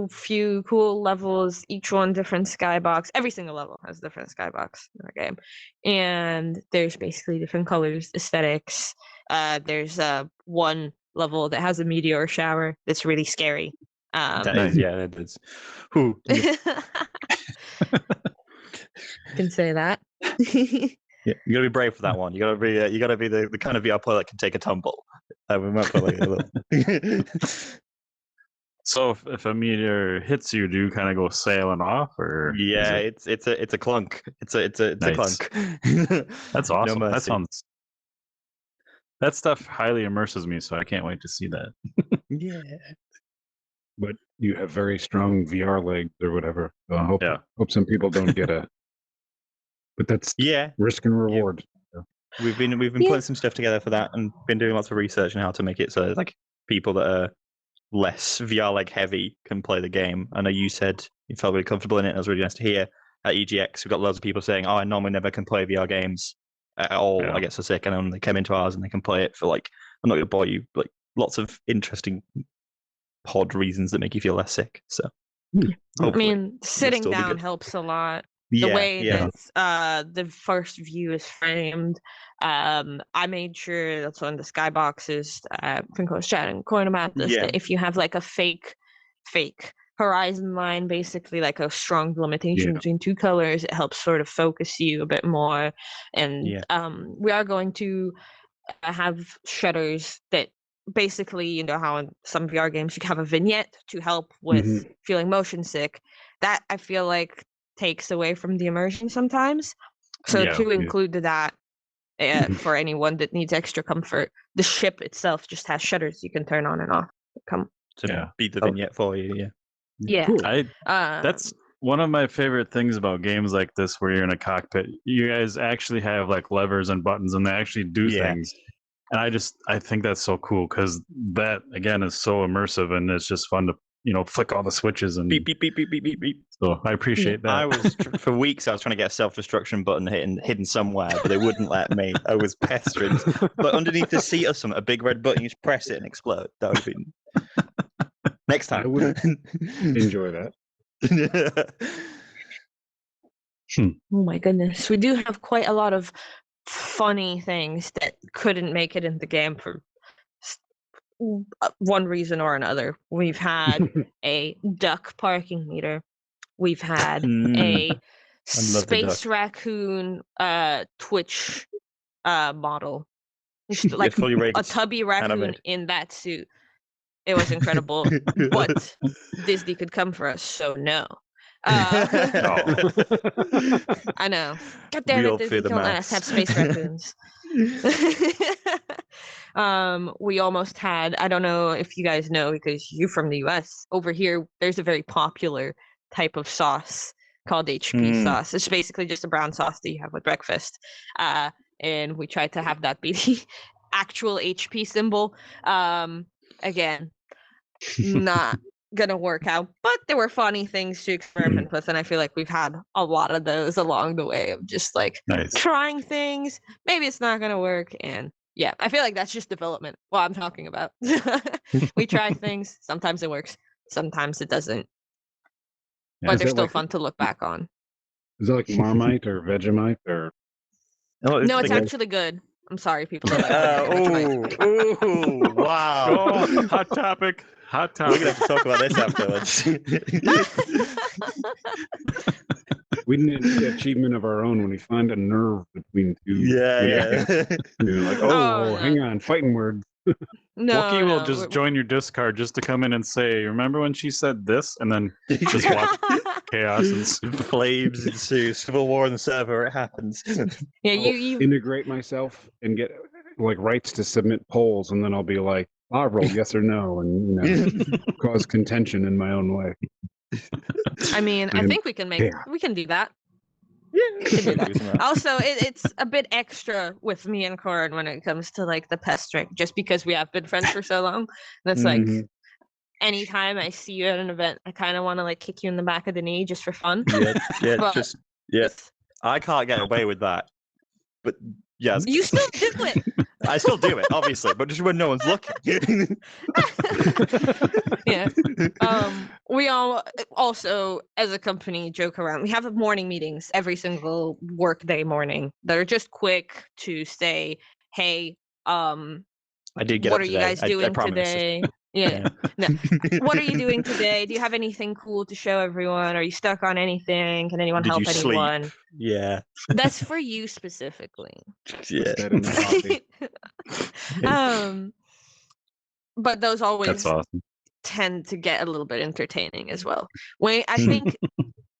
Speaker 4: few cool levels, each one different skybox. Every single level has a different skybox in the game, and there's basically different colors, aesthetics. There's one level that has a meteor shower that's really scary.
Speaker 3: That is, it is. Who
Speaker 4: can say that?
Speaker 3: Yeah, you gotta be brave for that one. You gotta be the kind of VR player that can take a tumble. We might put like a little.
Speaker 1: So if a meteor hits you, do you kind of go sailing off, or
Speaker 3: it's a clunk. It's a clunk.
Speaker 1: That's awesome.
Speaker 3: No
Speaker 1: that stuff highly immerses me, so I can't wait to see that.
Speaker 3: Yeah.
Speaker 2: But you have very strong VR legs or whatever. So I hope some people don't get a. But that's risk and reward.
Speaker 3: Yeah. We've been putting some stuff together for that, and been doing lots of research on how to make it so like people that are less VR leg heavy can play the game. I know you said you felt really comfortable in it, and it was really nice to hear. At EGX, we've got loads of people saying, "Oh, I normally never can play VR games at all. I get so sick," and then they come into ours and they can play it for like, I'm not going to bore you, like lots of interesting pod reasons that make you feel less sick. So,
Speaker 4: I mean, sitting down helps a lot. The way that the first view is framed, I made sure that's on the skyboxes. I think I was chatting Coin about this. That if you have like a fake horizon line, basically like a strong limitation between two colors, it helps sort of focus you a bit more. And we are going to have shutters that basically, how in some VR games you can have a vignette to help with feeling motion sick. That I feel like takes away from the immersion sometimes. So to include that for anyone that needs extra comfort, the ship itself just has shutters you can turn on and off.
Speaker 3: Be the vignette for you.
Speaker 4: Yeah.
Speaker 2: Cool.
Speaker 1: That's one of my favorite things about games like this, where you're in a cockpit. You guys actually have like levers and buttons, and they actually do things. And I think that's so cool, because that again is so immersive, and it's just fun to flick all the switches and
Speaker 3: beep beep beep beep beep beep beep.
Speaker 1: So I appreciate that.
Speaker 3: I was for weeks. I was trying to get a self-destruction button hidden somewhere, but they wouldn't let me. I was pestering. But underneath the seat or something, a big red button, you just press it and explode. That would have been next time.
Speaker 2: I would enjoy that.
Speaker 4: Oh my goodness, we do have quite a lot of funny things that couldn't make it in the game for one reason or another. We've had a duck parking meter. We've had a space raccoon Twitch model. Like a tubby raccoon in that suit. It was incredible. But Disney could come for us, so no. I know. God damn it, Disney, don't let us have space raccoons. We almost had, I don't know if you guys know because you're from the US, over here there's a very popular type of sauce called HP sauce. It's basically just a brown sauce that you have with breakfast. And we tried to have that be the actual HP symbol. Again, not gonna work out, but there were funny things to experiment with, and I feel like we've had a lot of those along the way of just like
Speaker 1: Nice.
Speaker 4: trying things. Maybe it's not gonna work, and yeah, I feel like that's just development. What I'm talking about. We try things. Sometimes it works. Sometimes it doesn't.
Speaker 1: Yeah.
Speaker 4: But
Speaker 2: Is
Speaker 4: they're
Speaker 2: it
Speaker 4: still
Speaker 2: like-
Speaker 4: fun to look back on.
Speaker 2: Is it like Marmite or Vegemite or?
Speaker 3: Oh,
Speaker 4: No, it's
Speaker 3: like-
Speaker 4: actually good. I'm sorry, people don't like Vegemite.
Speaker 3: oh, wow.
Speaker 1: Oh, hot topic. Hot
Speaker 3: We're gonna
Speaker 1: topic.
Speaker 3: have to talk about this afterwards.
Speaker 2: We need an achievement of our own when we find a nerve between two.
Speaker 3: yeah.
Speaker 2: You're like,
Speaker 4: Oh,
Speaker 2: oh,
Speaker 4: no.
Speaker 2: hang on, fighting words.
Speaker 4: No,
Speaker 1: Wookie will
Speaker 4: no,
Speaker 1: just
Speaker 4: we're-
Speaker 1: join your Discord just to come in and say, "Remember when she said this?" And then just watch chaos and
Speaker 3: Flames ensue, civil war on the server. It happens.
Speaker 4: Yeah,
Speaker 2: I'll
Speaker 4: you
Speaker 2: integrate myself and get like rights to submit polls, and then I'll be like, I'll roll yes or no, and cause contention in my own way.
Speaker 4: I mean, I
Speaker 2: I'm-
Speaker 4: think we can
Speaker 2: yeah.
Speaker 4: do that.
Speaker 3: Yeah,
Speaker 4: We can do that.
Speaker 3: do that.
Speaker 4: Also, it's a bit extra with me and Corin when it comes to like the pest trick, just because we have been friends for so long. That's like
Speaker 2: Mhm.
Speaker 4: anytime I see you at an event, I kind of want to like kick you in the back of the knee just for fun.
Speaker 3: Yeah,
Speaker 4: But
Speaker 3: just yeah.
Speaker 4: it's-
Speaker 3: I can't get away with that. But yeah,
Speaker 4: You still do it.
Speaker 3: I still do it, obviously, but just when no one's looking.
Speaker 4: Yeah. We all also, as a company, joke around. We have morning meetings every single workday morning that are just quick to say, "Hey,
Speaker 3: I did get
Speaker 4: what
Speaker 3: up
Speaker 4: are you
Speaker 3: today.
Speaker 4: guys
Speaker 3: I
Speaker 4: doing
Speaker 3: promise.
Speaker 4: today? Yeah. What are you doing today? Do you have anything cool to show everyone? Are you stuck on anything? Can anyone
Speaker 3: Did
Speaker 4: help
Speaker 3: you sleep?
Speaker 4: anyone?"
Speaker 3: Yeah,
Speaker 4: That's for you specifically.
Speaker 3: yeah.
Speaker 2: That and the coffee.
Speaker 4: But those always
Speaker 1: that's awesome.
Speaker 4: tend to get a little bit entertaining as well. I think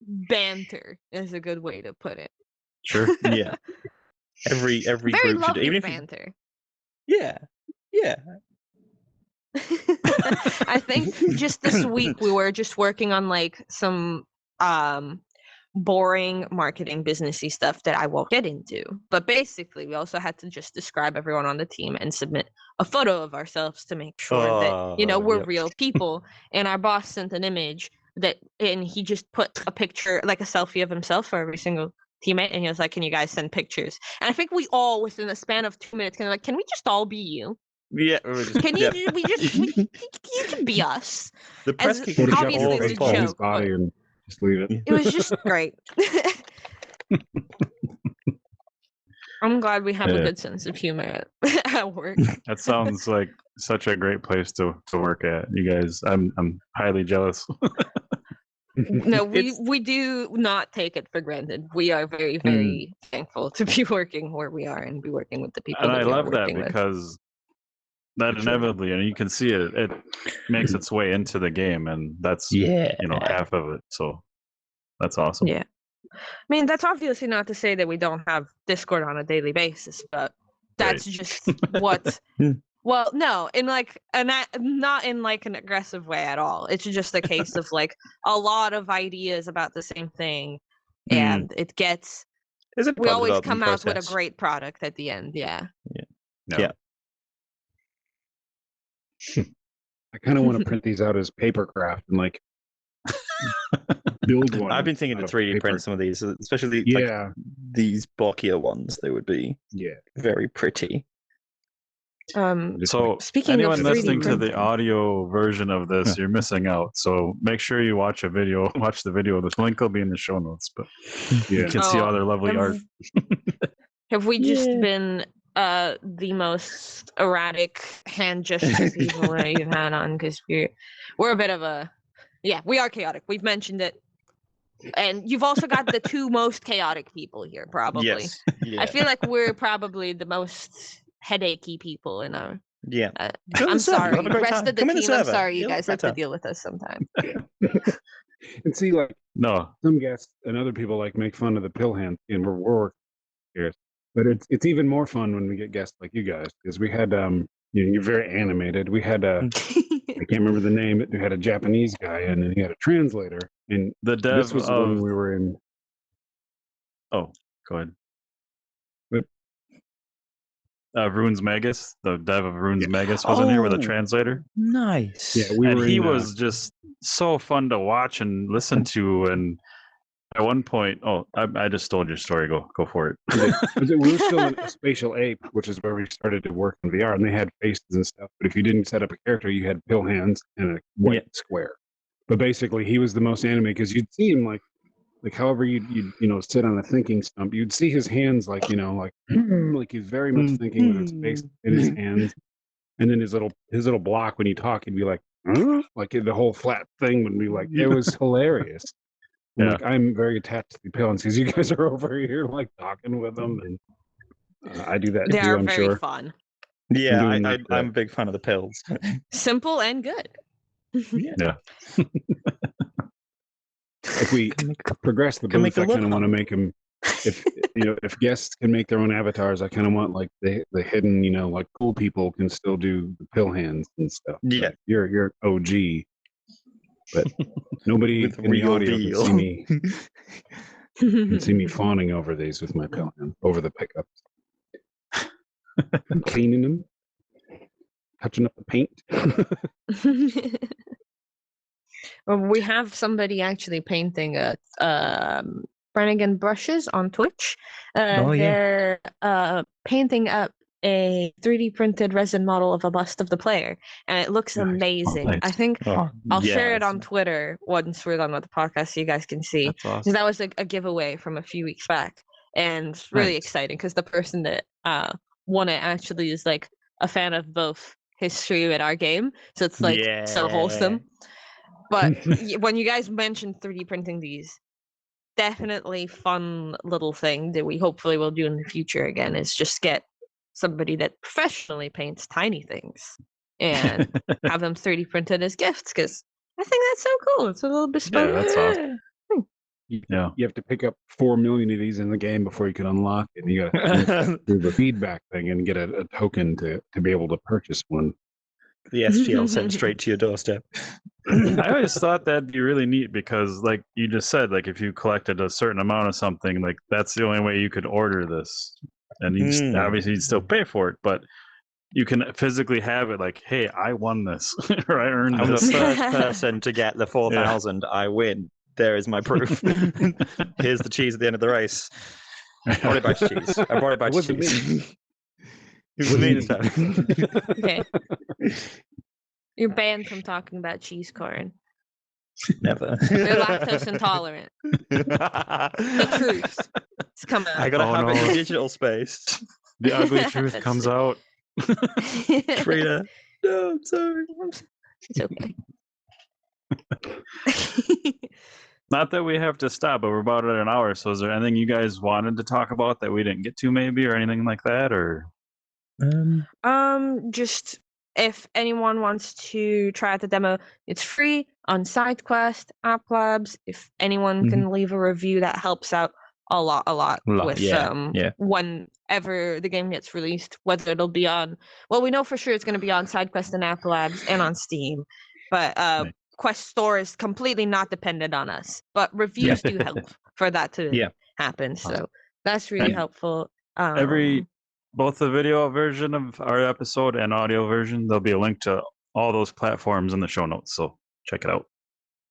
Speaker 4: banter is a good way to put it.
Speaker 1: Sure.
Speaker 3: Yeah. Every
Speaker 4: Very
Speaker 3: group should,
Speaker 4: lovely
Speaker 3: even if
Speaker 4: banter.
Speaker 3: yeah, yeah.
Speaker 4: I think just this week we were just working on like some boring marketing businessy stuff that I won't get into. But basically we also had to just describe everyone on the team and submit a photo of ourselves to make sure that we're
Speaker 3: Yep.
Speaker 4: real people. And our boss sent an image and he just put a picture, like a selfie of himself for every single teammate, and he was like, "Can you guys send pictures?" And I think we all, within a span of 2 minutes, kind of like, "Can we just all be you?
Speaker 3: Yeah, we were just,
Speaker 4: Can you?
Speaker 3: yeah.
Speaker 4: You can be us."
Speaker 3: The press
Speaker 4: as-
Speaker 3: kick
Speaker 2: Photoshop
Speaker 4: obviously
Speaker 2: your
Speaker 4: it's a
Speaker 2: face on his
Speaker 4: joke, but-
Speaker 2: body and just leave it.
Speaker 4: It was just great. I'm glad we have a
Speaker 1: Yeah.
Speaker 4: good sense of humor at work.
Speaker 1: That sounds like such a great place to work at. You guys, I'm highly jealous.
Speaker 4: No, we
Speaker 3: It's-
Speaker 4: we do not take it for granted. We are very, very thankful to be working where we are and be working with the people
Speaker 1: And
Speaker 4: that
Speaker 1: I
Speaker 4: we are
Speaker 1: love that
Speaker 4: working with.
Speaker 1: because that inevitably, and you can see it makes its way into the game, and that's
Speaker 3: Yeah.
Speaker 1: half of it. So that's awesome.
Speaker 4: Yeah. I mean, that's obviously not to say that we don't have Discord on a daily basis, but that's just what. Well, no, in like not in like an aggressive way at all. It's just a case of like a lot of ideas about the same thing, and it gets.
Speaker 3: There's a
Speaker 4: We always
Speaker 3: development
Speaker 4: come out with a
Speaker 3: process.
Speaker 4: great product at the end. Yeah.
Speaker 3: Yeah.
Speaker 2: I kind of want to print these out as paper craft and like build one.
Speaker 3: I've been thinking
Speaker 2: out
Speaker 3: to
Speaker 2: of
Speaker 3: 3D
Speaker 2: paper.
Speaker 3: print some of these, especially
Speaker 2: Yeah,
Speaker 3: like these bulkier ones. They would be
Speaker 2: yeah.
Speaker 3: very pretty.
Speaker 2: Just
Speaker 1: So
Speaker 4: Speaking of
Speaker 1: anyone
Speaker 4: 3D
Speaker 1: listening to the
Speaker 4: printing.
Speaker 1: audio version of this, you're missing out. So make sure you watch the video. The link will be in the show notes, but you
Speaker 2: yeah.
Speaker 1: can see all
Speaker 4: Oh,
Speaker 1: their lovely art.
Speaker 4: Have we just
Speaker 3: Yeah.
Speaker 4: been the most erratic hand gesture people that you've had on? Because we're a bit of a we are chaotic. We've mentioned it, and you've also got the two most chaotic people here, probably.
Speaker 3: Yes. Yeah.
Speaker 4: I feel like we're probably the most headachy people in our.
Speaker 3: yeah. Come on
Speaker 4: I'm
Speaker 3: the server,
Speaker 4: sorry,
Speaker 3: you'll have a
Speaker 4: the
Speaker 3: great
Speaker 4: rest
Speaker 3: time.
Speaker 4: of the
Speaker 3: Come in the
Speaker 4: team. I'm
Speaker 3: server,
Speaker 4: sorry, you
Speaker 3: you'll have a
Speaker 4: guys
Speaker 3: great
Speaker 4: have to
Speaker 3: time.
Speaker 4: deal with this sometime.
Speaker 2: And see, like
Speaker 1: No,
Speaker 2: some guests and other people like make fun of the pill hand and we're work here, but it's even more fun when we get guests like you guys because we had you're very animated. We had I can't remember the name. We had a Japanese guy and then he had a translator, and
Speaker 1: the dev
Speaker 2: this was
Speaker 1: of.
Speaker 2: when we were in.
Speaker 1: Oh, go ahead. Runes Magus, the dev of Runes Magus, was in here with a
Speaker 3: Oh.
Speaker 1: translator.
Speaker 3: Nice.
Speaker 2: Yeah, we
Speaker 1: And
Speaker 2: were
Speaker 1: he
Speaker 2: in,
Speaker 1: was just so fun to watch and listen to. And at one point, I just told your story. Go for it.
Speaker 2: we were still in a Spatial Ape, which is where we started to work in VR, and they had faces and stuff. But if you didn't set up a character, you had pill hands and a white square. But basically, he was the most anime because you'd see him like however you'd sit on a thinking stump, you'd see his hands like like he's very much thinking with his face in his hands, and then his little block when you talk, he'd be like, huh? Like the whole flat thing would be like, it was hilarious.
Speaker 1: Yeah.
Speaker 2: Like I'm very attached to the pills because you guys are over here like talking with them, and I do that
Speaker 4: They
Speaker 2: too.
Speaker 4: are
Speaker 2: I'm
Speaker 4: very
Speaker 2: sure.
Speaker 4: fun.
Speaker 3: Yeah,
Speaker 2: doing
Speaker 3: I'm a big fan of the pills.
Speaker 4: Simple and good.
Speaker 1: Yeah.
Speaker 2: If we progress the
Speaker 3: Can make
Speaker 2: booth, I
Speaker 3: it look
Speaker 2: kind of want to
Speaker 3: fun.
Speaker 2: make them. If guests can make their own avatars, I kind of want like the hidden, like cool people can still do the pill hands and stuff.
Speaker 3: Yeah.
Speaker 2: Like, you're OG, but nobody
Speaker 3: With
Speaker 2: in the
Speaker 3: real
Speaker 2: audio
Speaker 3: deal.
Speaker 2: can see me fawning over these with my pill hand over the pickups. I'm cleaning them, touching up the paint.
Speaker 4: Well, we have somebody actually painting Brannigan brushes on Twitch. They're painting up a 3D printed resin model of a bust of the player, and it looks
Speaker 2: Nice.
Speaker 4: amazing.
Speaker 1: Nice.
Speaker 4: I think
Speaker 3: Oh,
Speaker 4: I'll share it
Speaker 3: yes.
Speaker 4: on Twitter once we're done with the podcast so you guys can see.
Speaker 1: That's
Speaker 4: 'Cause
Speaker 1: awesome.
Speaker 4: that was a giveaway from a few weeks back, and it's really
Speaker 1: Nice.
Speaker 4: exciting because the person that won it actually is like a fan of both his stream and our game, so it's like so wholesome. But when you guys mentioned 3D printing these, definitely fun little thing that we hopefully will do in the future again is just get somebody that professionally paints tiny things and have them 3D printed as gifts because I think that's so cool. It's a little bespoke.
Speaker 1: that's awesome. Yeah.
Speaker 2: You have to pick up 4 million of these in the game before you can unlock it. And you got to do the feedback thing and get a token to be able to purchase one.
Speaker 3: The STL sent straight to your doorstep.
Speaker 1: I always thought that'd be really neat because, like you just said, like if you collected a certain amount of something, like that's the only way you could order this, and you obviously you'd still pay for it, but you can physically have it. Like, hey, I won this, or I earned
Speaker 3: I'm the
Speaker 1: this.
Speaker 3: first person to get the 4,000. I win. There is my proof. Here's the cheese at the end of the race. I brought it back to cheese. I brought it back to
Speaker 2: Wasn't me.
Speaker 3: cheese. It was me this time.
Speaker 4: Okay. You're banned from talking about cheese corn.
Speaker 3: Never.
Speaker 4: You're lactose intolerant. The truth. It's coming
Speaker 3: I
Speaker 4: out.
Speaker 3: gotta
Speaker 1: Oh,
Speaker 3: have it
Speaker 1: no.
Speaker 3: in digital space.
Speaker 1: The ugly truth
Speaker 4: That's
Speaker 1: comes
Speaker 4: it.
Speaker 1: out.
Speaker 3: Frida. No, I'm sorry.
Speaker 4: It's okay.
Speaker 1: Not that we have to stop, but we're about at an hour. So, is there anything you guys wanted to talk about that we didn't get to, maybe, or anything like that, or?
Speaker 4: Just if anyone wants to try out the demo, it's free on SideQuest, App Labs. If anyone can leave a review, that helps out a lot with
Speaker 3: yeah.
Speaker 4: whenever the game gets released, whether it'll be on, well, we know for sure it's going to be on SideQuest and App Labs and on Steam, but
Speaker 1: Nice.
Speaker 4: Quest Store is completely not dependent on us, but reviews do help for that to happen. So that's really
Speaker 1: And
Speaker 4: helpful.
Speaker 1: Both the video version of our episode and audio version, there'll be a link to all those platforms in the show notes. So check it out.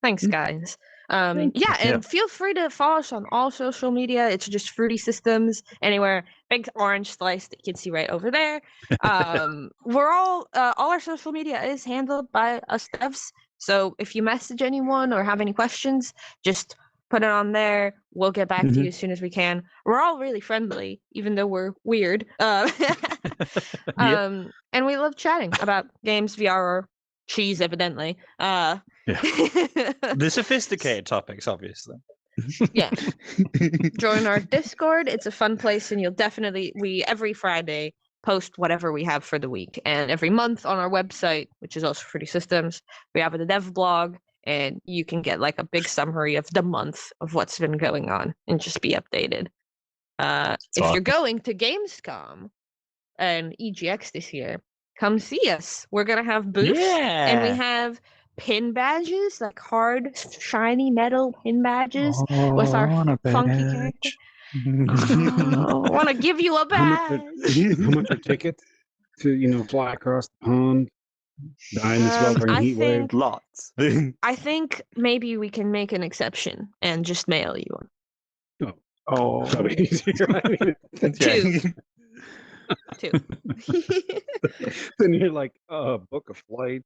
Speaker 4: Thanks, guys. And feel free to follow us on all social media. It's just Fruity Systems anywhere. Big orange slice that you can see right over there. We're all our social media is handled by us devs. So if you message anyone or have any questions, just put it on there. We'll get back to you as soon as we can. We're all really friendly, even though we're weird. And we love chatting about games, VR, or cheese, evidently.
Speaker 3: The sophisticated topics, obviously.
Speaker 4: Yeah. Join our Discord. It's a fun place, and we every Friday post whatever we have for the week. And every month on our website, which is also Fruity Systems, we have a dev blog, and you can get like a big summary of the month of what's been going on and just be updated. If you're going to Gamescom and EGX this year, come see us. We're gonna have booths, and we have pin badges, like hard, shiny metal pin badges with our funky character. Oh, I want to give you a badge.
Speaker 2: How much are tickets to fly across the pond, die in the sweltering
Speaker 4: I
Speaker 2: heat wave?
Speaker 4: think
Speaker 3: Lots.
Speaker 4: I think maybe we can make an exception and just mail you one.
Speaker 1: Oh,
Speaker 2: That'll be easier.
Speaker 4: Two. Two.
Speaker 2: Then you're like, book a flight.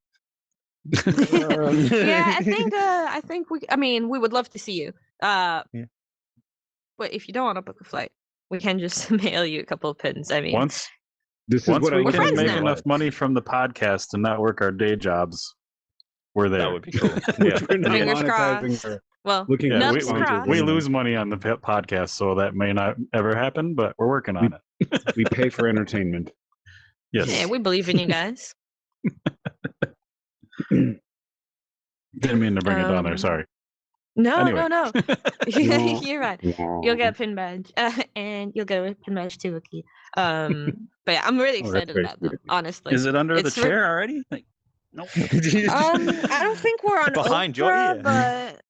Speaker 4: Yeah, I think we would love to see you.
Speaker 3: Yeah.
Speaker 4: But if you don't want to book a flight, we can just mail you a couple of pins. I mean,
Speaker 1: once
Speaker 2: This is
Speaker 1: once
Speaker 2: what I
Speaker 1: we
Speaker 4: We're
Speaker 1: can
Speaker 4: friends
Speaker 1: make
Speaker 4: now.
Speaker 1: enough money from the podcast and not work our day jobs, we're there.
Speaker 3: That would be cool.
Speaker 1: Yeah.
Speaker 2: We're not
Speaker 4: Fingers
Speaker 2: monetizing
Speaker 4: crossed.
Speaker 2: or
Speaker 4: well,
Speaker 2: looking
Speaker 1: Yeah,
Speaker 2: at
Speaker 4: nuts
Speaker 2: sponsors.
Speaker 4: crossed.
Speaker 1: We lose money on the podcast, so that may not ever happen, but we're working on it.
Speaker 2: We pay for entertainment.
Speaker 1: Yes.
Speaker 4: Yeah, we believe in you guys.
Speaker 1: Didn't mean to bring it down there.
Speaker 4: Um,
Speaker 1: Sorry.
Speaker 4: No,
Speaker 1: Anyway.
Speaker 4: no.
Speaker 2: No.
Speaker 4: You're right. You'll get a pin badge, and you'll get a pin badge too, Wookie. But yeah, I'm really
Speaker 2: Oh, that's
Speaker 4: excited
Speaker 2: very
Speaker 4: about them.
Speaker 2: sweet.
Speaker 4: Honestly,
Speaker 1: Is it under the
Speaker 4: It's re-
Speaker 1: chair already? Like, nope.
Speaker 4: I don't think we're on
Speaker 3: Behind your
Speaker 4: Oprah,
Speaker 3: ear.
Speaker 4: but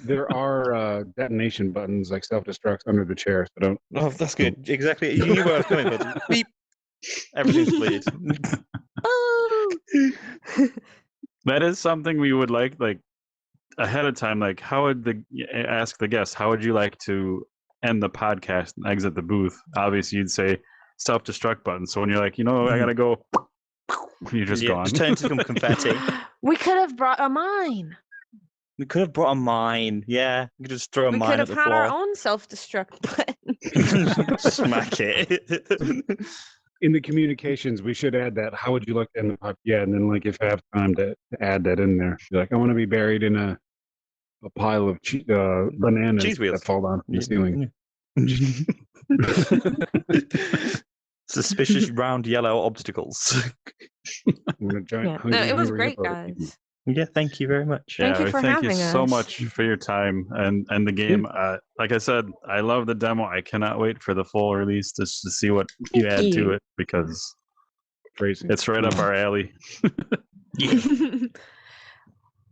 Speaker 2: There are detonation buttons like self-destructs under the chair, so don't.
Speaker 3: Oh, that's good. Exactly. You knew where I was coming from. Beep. Everything's bleed.
Speaker 4: oh,
Speaker 1: That is something we would like ahead of time. Like, how would ask the guest, how would you like to end the podcast and exit the booth? Obviously, you'd say self-destruct button. So when you're like, I gotta go, you're just gone.
Speaker 3: Just turn into some confetti.
Speaker 4: we could have brought a mine.
Speaker 3: We could have brought a mine. Yeah, we could just throw a
Speaker 4: We
Speaker 3: mine
Speaker 4: could
Speaker 3: at
Speaker 4: have
Speaker 3: the
Speaker 4: had our
Speaker 3: floor.
Speaker 4: own self-destruct button.
Speaker 3: Smack it.
Speaker 2: In the communications, we should add that. How would you like to end the podcast? Yeah, and then if I have time to add that in there, be like, I want to be buried in a pile of bananas
Speaker 3: Cheese wheels.
Speaker 2: that fall down from the ceiling.
Speaker 3: Suspicious round yellow obstacles.
Speaker 2: I'm a giant
Speaker 4: Yeah. No,
Speaker 2: hungry,
Speaker 4: it was
Speaker 2: hungry
Speaker 4: great,
Speaker 2: hippo that eats me.
Speaker 4: guys.
Speaker 3: Yeah, thank you very much.
Speaker 4: Thank you
Speaker 1: we
Speaker 4: for
Speaker 1: thank you
Speaker 4: having
Speaker 1: so
Speaker 4: us.
Speaker 1: much for your time and the game. Like I said, I love the demo. I cannot wait for the full release just to see what you
Speaker 4: Thank
Speaker 1: add to
Speaker 4: you.
Speaker 1: it, because
Speaker 2: Crazy.
Speaker 1: it's right up our alley.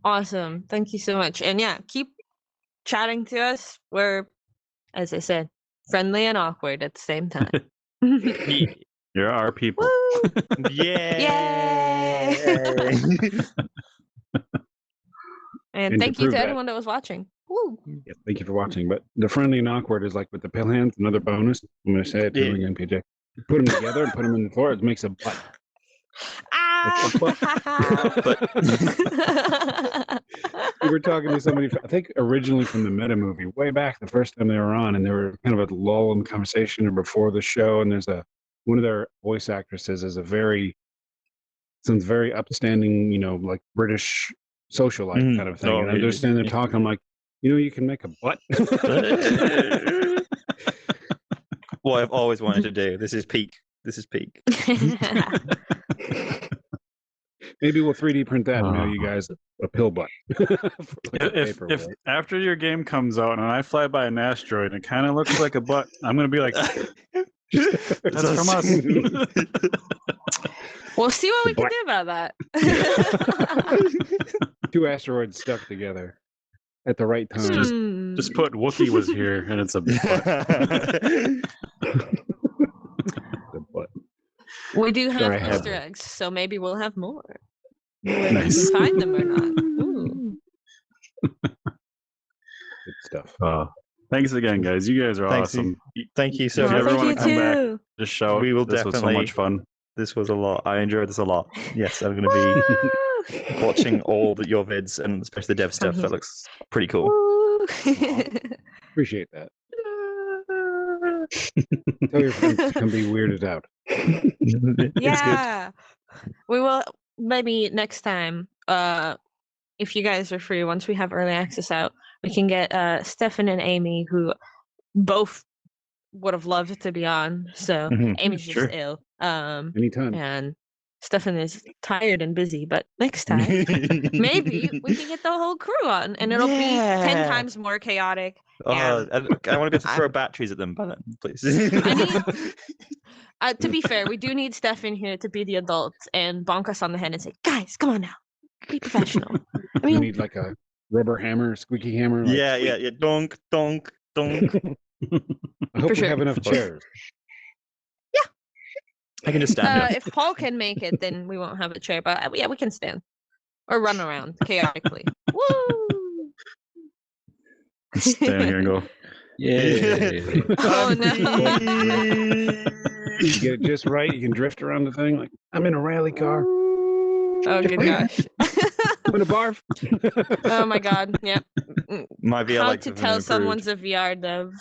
Speaker 4: Awesome. Thank you so much. And yeah, keep chatting to us. We're, as I said, friendly and awkward at the same time.
Speaker 1: You're our people.
Speaker 4: Woo!
Speaker 3: Yeah.
Speaker 4: And
Speaker 2: And to
Speaker 4: thank you
Speaker 2: prove
Speaker 4: to
Speaker 2: that-
Speaker 4: anyone that was watching. Woo!
Speaker 2: Yeah, thank you for watching. But the friendly and awkward is like with the pale hands, another bonus. I'm going to say it to you
Speaker 3: Yeah.
Speaker 2: again, PJ. Put them together and put them in the floor. It makes a butt.
Speaker 4: Ah!
Speaker 2: We were talking to somebody, I think originally from the Meta movie, way back the first time they were on, and they were kind of a lull in the conversation or before the show. And there's one of their voice actresses is sounds very upstanding, like British socialite kind of thing.
Speaker 3: Oh,
Speaker 2: And I'm just standing there talking, I'm like, you can make a butt.
Speaker 3: What I've always wanted to do. This is peak. This is peak.
Speaker 2: Maybe we'll 3D print that and mail you guys a pill butt.
Speaker 1: If after your game comes out and I fly by an asteroid and it kind of looks like a butt, I'm gonna be like, that's from us.
Speaker 4: We'll see what we can
Speaker 2: Black-
Speaker 4: do about that.
Speaker 2: 2 asteroids stuck together at the right time.
Speaker 4: Hmm.
Speaker 1: Just put Wookiee was here and it's a butt.
Speaker 2: The butt.
Speaker 4: We do have
Speaker 2: Sorry, I had
Speaker 4: Easter
Speaker 2: one.
Speaker 4: eggs, so maybe we'll have more. Whether
Speaker 1: Nice.
Speaker 4: we find them or not. Ooh.
Speaker 2: Good stuff.
Speaker 1: Thanks again, guys. You guys are
Speaker 3: Thanks,
Speaker 1: awesome.
Speaker 3: Thank you so
Speaker 1: If you
Speaker 4: Oh,
Speaker 1: ever
Speaker 3: much.
Speaker 1: wanna
Speaker 4: thank you
Speaker 1: come back,
Speaker 4: too.
Speaker 1: Just shout.
Speaker 3: We will
Speaker 1: This was so
Speaker 3: definitely-
Speaker 1: much fun.
Speaker 3: This was a lot. I enjoyed this a lot. Yes, I'm going to
Speaker 4: Woo!
Speaker 3: be watching all your vids and especially the dev stuff. That looks pretty cool.
Speaker 4: Woo!
Speaker 2: Appreciate that. Tell your friends to come be weirded out.
Speaker 4: Yeah. We will maybe next time, if you guys are free, once we have early access out, we can get Stefan and Amy, who both would have loved to be on. So
Speaker 3: Mhm.
Speaker 4: Amy's just
Speaker 1: Sure.
Speaker 4: ill.
Speaker 2: Anytime.
Speaker 4: And Stefan is tired and busy, but next time maybe we can get the whole crew on and it'll be 10
Speaker 3: Yeah.
Speaker 4: times more chaotic.
Speaker 3: Oh, I want to be able to throw
Speaker 4: I'm-
Speaker 3: batteries at them by then, please.
Speaker 4: To be fair, we do need Stefan here to be the adult and bonk us on the head and say, guys, come on now. Be professional. I
Speaker 2: You
Speaker 4: mean,
Speaker 2: need like a rubber hammer, squeaky hammer. Like,
Speaker 3: yeah. Donk, donk, Dunk.
Speaker 2: I hope
Speaker 4: For
Speaker 2: we
Speaker 4: sure.
Speaker 2: have enough chairs.
Speaker 3: I can just stand up.
Speaker 4: If Paul can make it, then we won't have a chair. But yeah, we can stand or run around chaotically. Woo!
Speaker 1: Stand here and go.
Speaker 2: Yay!
Speaker 4: Oh no!
Speaker 2: You get it just right. You can drift around the thing like I'm in a rally car.
Speaker 4: Oh good gosh!
Speaker 2: I'm in a barf.
Speaker 4: Oh my god! Yep.
Speaker 3: My VR
Speaker 4: How
Speaker 3: legs
Speaker 4: to
Speaker 3: have been
Speaker 4: tell
Speaker 3: improved.
Speaker 4: someone's a VR dev?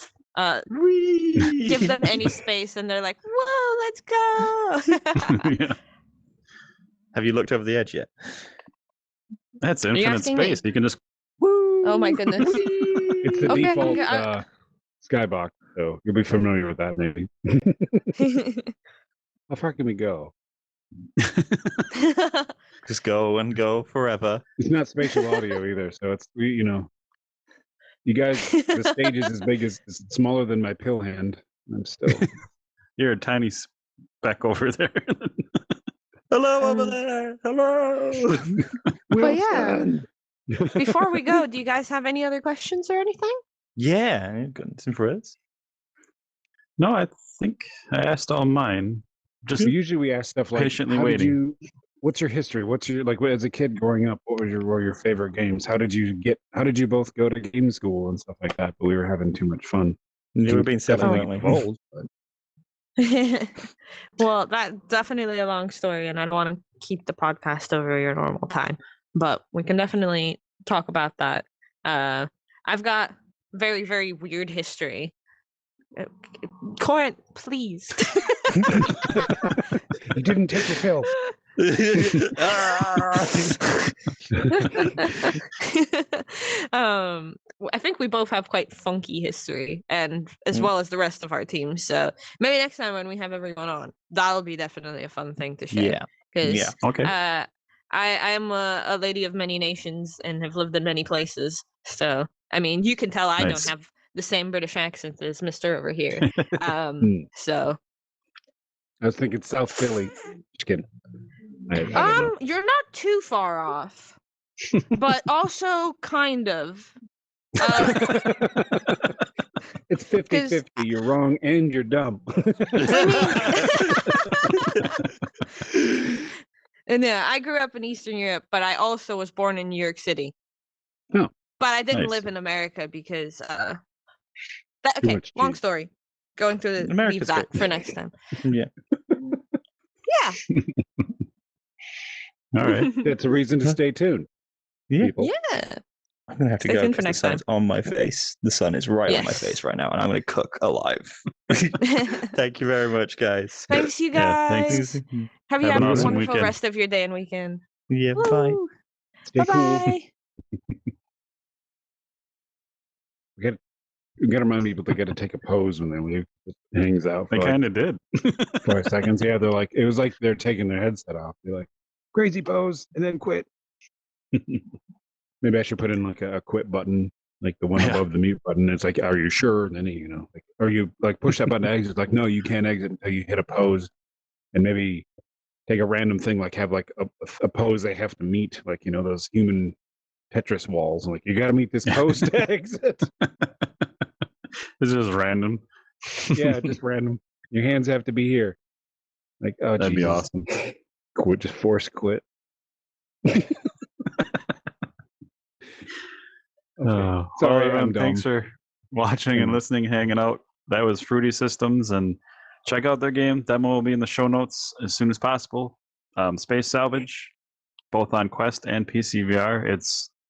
Speaker 3: Whee!
Speaker 4: Give them any space, and they're like, "Whoa, let's go!"
Speaker 1: Yeah.
Speaker 3: Have you looked over the edge yet?
Speaker 1: That's
Speaker 4: you
Speaker 1: infinite
Speaker 4: asking me?
Speaker 1: space. You can just.
Speaker 4: Oh my goodness!
Speaker 2: It's the
Speaker 4: Okay,
Speaker 2: default
Speaker 4: okay,
Speaker 2: skybox, so you'll be familiar with that maybe. How far can we go?
Speaker 3: Just go and go forever.
Speaker 2: It's not spatial audio either, so it's you know. You guys, the stage is as big as it's smaller than my pill hand. I'm still.
Speaker 1: You're a tiny speck over there.
Speaker 3: Hello over
Speaker 4: Um,
Speaker 3: there. Hello.
Speaker 4: But yeah.
Speaker 2: Wilson!
Speaker 4: Before we go, do you guys have any other questions or anything?
Speaker 3: Yeah, you've got some for us.
Speaker 1: No, I think I asked all mine. Just
Speaker 2: Usually we ask stuff like,
Speaker 1: patiently
Speaker 2: how did
Speaker 1: waiting.
Speaker 2: you? What's your history? What's your like as a kid growing up? What were your favorite games? How did you both go to game school and stuff like that? But we were having too much fun.
Speaker 3: We were being silly,
Speaker 2: Definitely
Speaker 3: weren't we?
Speaker 2: involved, but
Speaker 4: Well, that's definitely a long story, and I don't want to keep the podcast over your normal time, but we can definitely talk about that. I've got very, very weird history. Corinth, please.
Speaker 2: you didn't take your pill.
Speaker 4: I think we both have quite funky history, and as
Speaker 3: Mm.
Speaker 4: well as the rest of our team. So maybe next time when we have everyone on, that'll be definitely a fun thing to share.
Speaker 3: Yeah.
Speaker 4: Because
Speaker 3: Yeah.
Speaker 1: Okay.
Speaker 4: I am a lady of many nations and have lived in many places. So I mean, you can tell I
Speaker 1: Nice.
Speaker 4: don't have the same British accent as Mister over here. So
Speaker 2: I was thinking South Philly. Just kidding. I don't know.
Speaker 4: you're not too far off, but also kind of.
Speaker 2: It's 50-50. You're wrong and you're dumb.
Speaker 4: And yeah, I grew up in Eastern Europe, but I also was born in New York City.
Speaker 2: Oh.
Speaker 4: But I didn't
Speaker 1: Nice.
Speaker 4: live in America because
Speaker 2: Too
Speaker 4: okay,
Speaker 2: much
Speaker 4: long
Speaker 2: cheese.
Speaker 4: story. Going through leave
Speaker 3: America's
Speaker 4: that
Speaker 3: good.
Speaker 4: for next time.
Speaker 3: Yeah.
Speaker 4: Yeah.
Speaker 1: All right.
Speaker 2: It's a reason to stay tuned.
Speaker 3: Yeah.
Speaker 2: People.
Speaker 4: Yeah.
Speaker 3: I'm gonna have to
Speaker 4: Stay
Speaker 3: go
Speaker 4: tuned for
Speaker 3: because the
Speaker 4: next time.
Speaker 3: sun's on my face. The sun is right on my
Speaker 4: Yes.
Speaker 3: face right now, and I'm gonna cook alive. Thank you very much, guys.
Speaker 4: Thanks, you
Speaker 1: Yeah,
Speaker 4: guys.
Speaker 1: thanks.
Speaker 4: Have you
Speaker 1: Have
Speaker 4: have
Speaker 1: an
Speaker 4: a
Speaker 2: awesome
Speaker 4: wonderful
Speaker 1: weekend.
Speaker 4: rest of your day and weekend.
Speaker 3: Yeah, bye.
Speaker 2: Stay cool.
Speaker 4: Bye-bye.
Speaker 2: You gotta remind people they gotta take a pose when they leave. It hangs out
Speaker 1: They
Speaker 2: for like
Speaker 1: kind of did.
Speaker 2: 5 seconds. Yeah, they're like, it was like they're taking their headset off. They're like, crazy pose, and then quit. Maybe I should put in like a quit button, like the one
Speaker 1: Yeah.
Speaker 2: above the mute button. It's like, are you sure? And then like, are you like push that button to exit? Like, no, you can't exit until you hit a pose, and maybe take a random thing, like have like a pose they have to meet, like those human Tetris walls. Like, you got to meet this pose to exit.
Speaker 1: It's just random.
Speaker 2: Yeah, just random. Your hands have to be here. Like, oh,
Speaker 1: That'd be
Speaker 2: Jesus.
Speaker 1: awesome.
Speaker 2: Quit, just force quit. Okay.
Speaker 1: Sorry,
Speaker 2: Sorry,
Speaker 1: everyone.
Speaker 2: I'm dumb.
Speaker 1: Thanks for watching and
Speaker 2: Yeah.
Speaker 1: listening, hanging out. That was Fruity Systems, and check out their game. Demo will be in the show notes as soon as possible. Space Salvage, both on Quest and PC VR.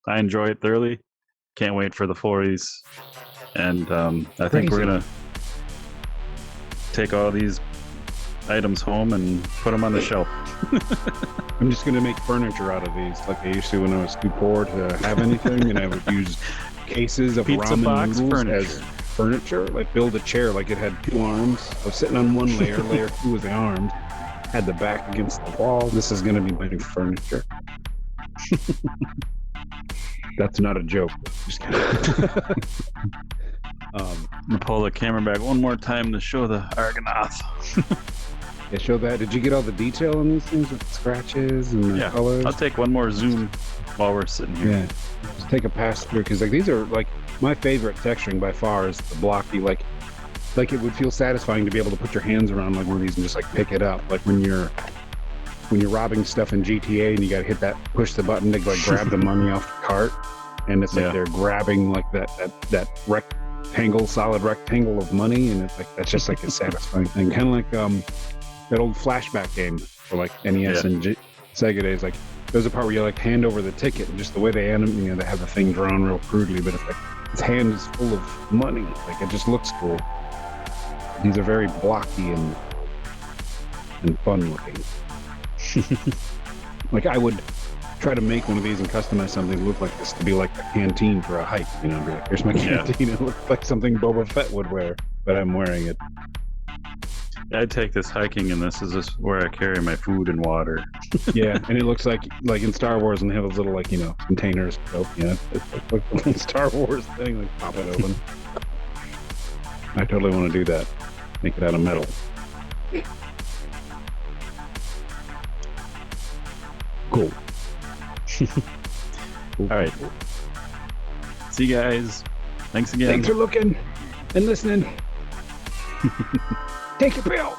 Speaker 1: I enjoy it thoroughly. Can't wait for the 4s. And I think we're
Speaker 2: Crazy.
Speaker 1: gonna take all these items home and put them on the shelf.
Speaker 2: I'm just gonna make furniture out of these, like I used to when I was too poor to have anything, and I would use cases of
Speaker 1: Pizza
Speaker 2: ramen
Speaker 1: box
Speaker 2: noodles
Speaker 1: furniture.
Speaker 2: as furniture. Like build a chair, like it had 2 arms. I was sitting on one layer. Layer 2 was the arms. Had the back against the wall. This is gonna be my new furniture. That's not a joke. Just kidding.
Speaker 1: I'm gonna pull the camera back one more time to show the Argonath.
Speaker 2: Yeah, show that. Did you get all the detail on these things with the scratches and the
Speaker 1: Yeah,
Speaker 2: colors?
Speaker 1: I'll take one more zoom while we're sitting here.
Speaker 2: Yeah, just take a pass through because like these are like my favorite texturing by far is the blocky. Like it would feel satisfying to be able to put your hands around like one of these and just like pick it up. Like when you're robbing stuff in GTA and you got to hit that push the button to like grab the money off the cart, and it's like they're grabbing like that solid rectangle of money, and it's like that's just like a satisfying thing, kind of like that old flashback game for like NES and Sega days. Like there's a part where you like hand over the ticket, and just the way they they have the thing drawn real crudely, but it's like his hand is full of money. Like it just looks cool. These are very blocky and fun looking. Like I would try to make one of these and customize something to look like this to be like a canteen for a hike, you know, be like, here's my canteen. It looks like something Boba Fett would wear, but I'm wearing it.
Speaker 1: I take this hiking, and this is just where I carry my food and water.
Speaker 2: Yeah, and it looks like in Star Wars, and they have those little like containers. So yeah, it's like a little Star Wars thing. Like pop it open. I totally want to do that. Make it out of metal. Cool.
Speaker 1: All right. See you guys. Thanks again.
Speaker 2: Thanks for looking and listening. Take your pill.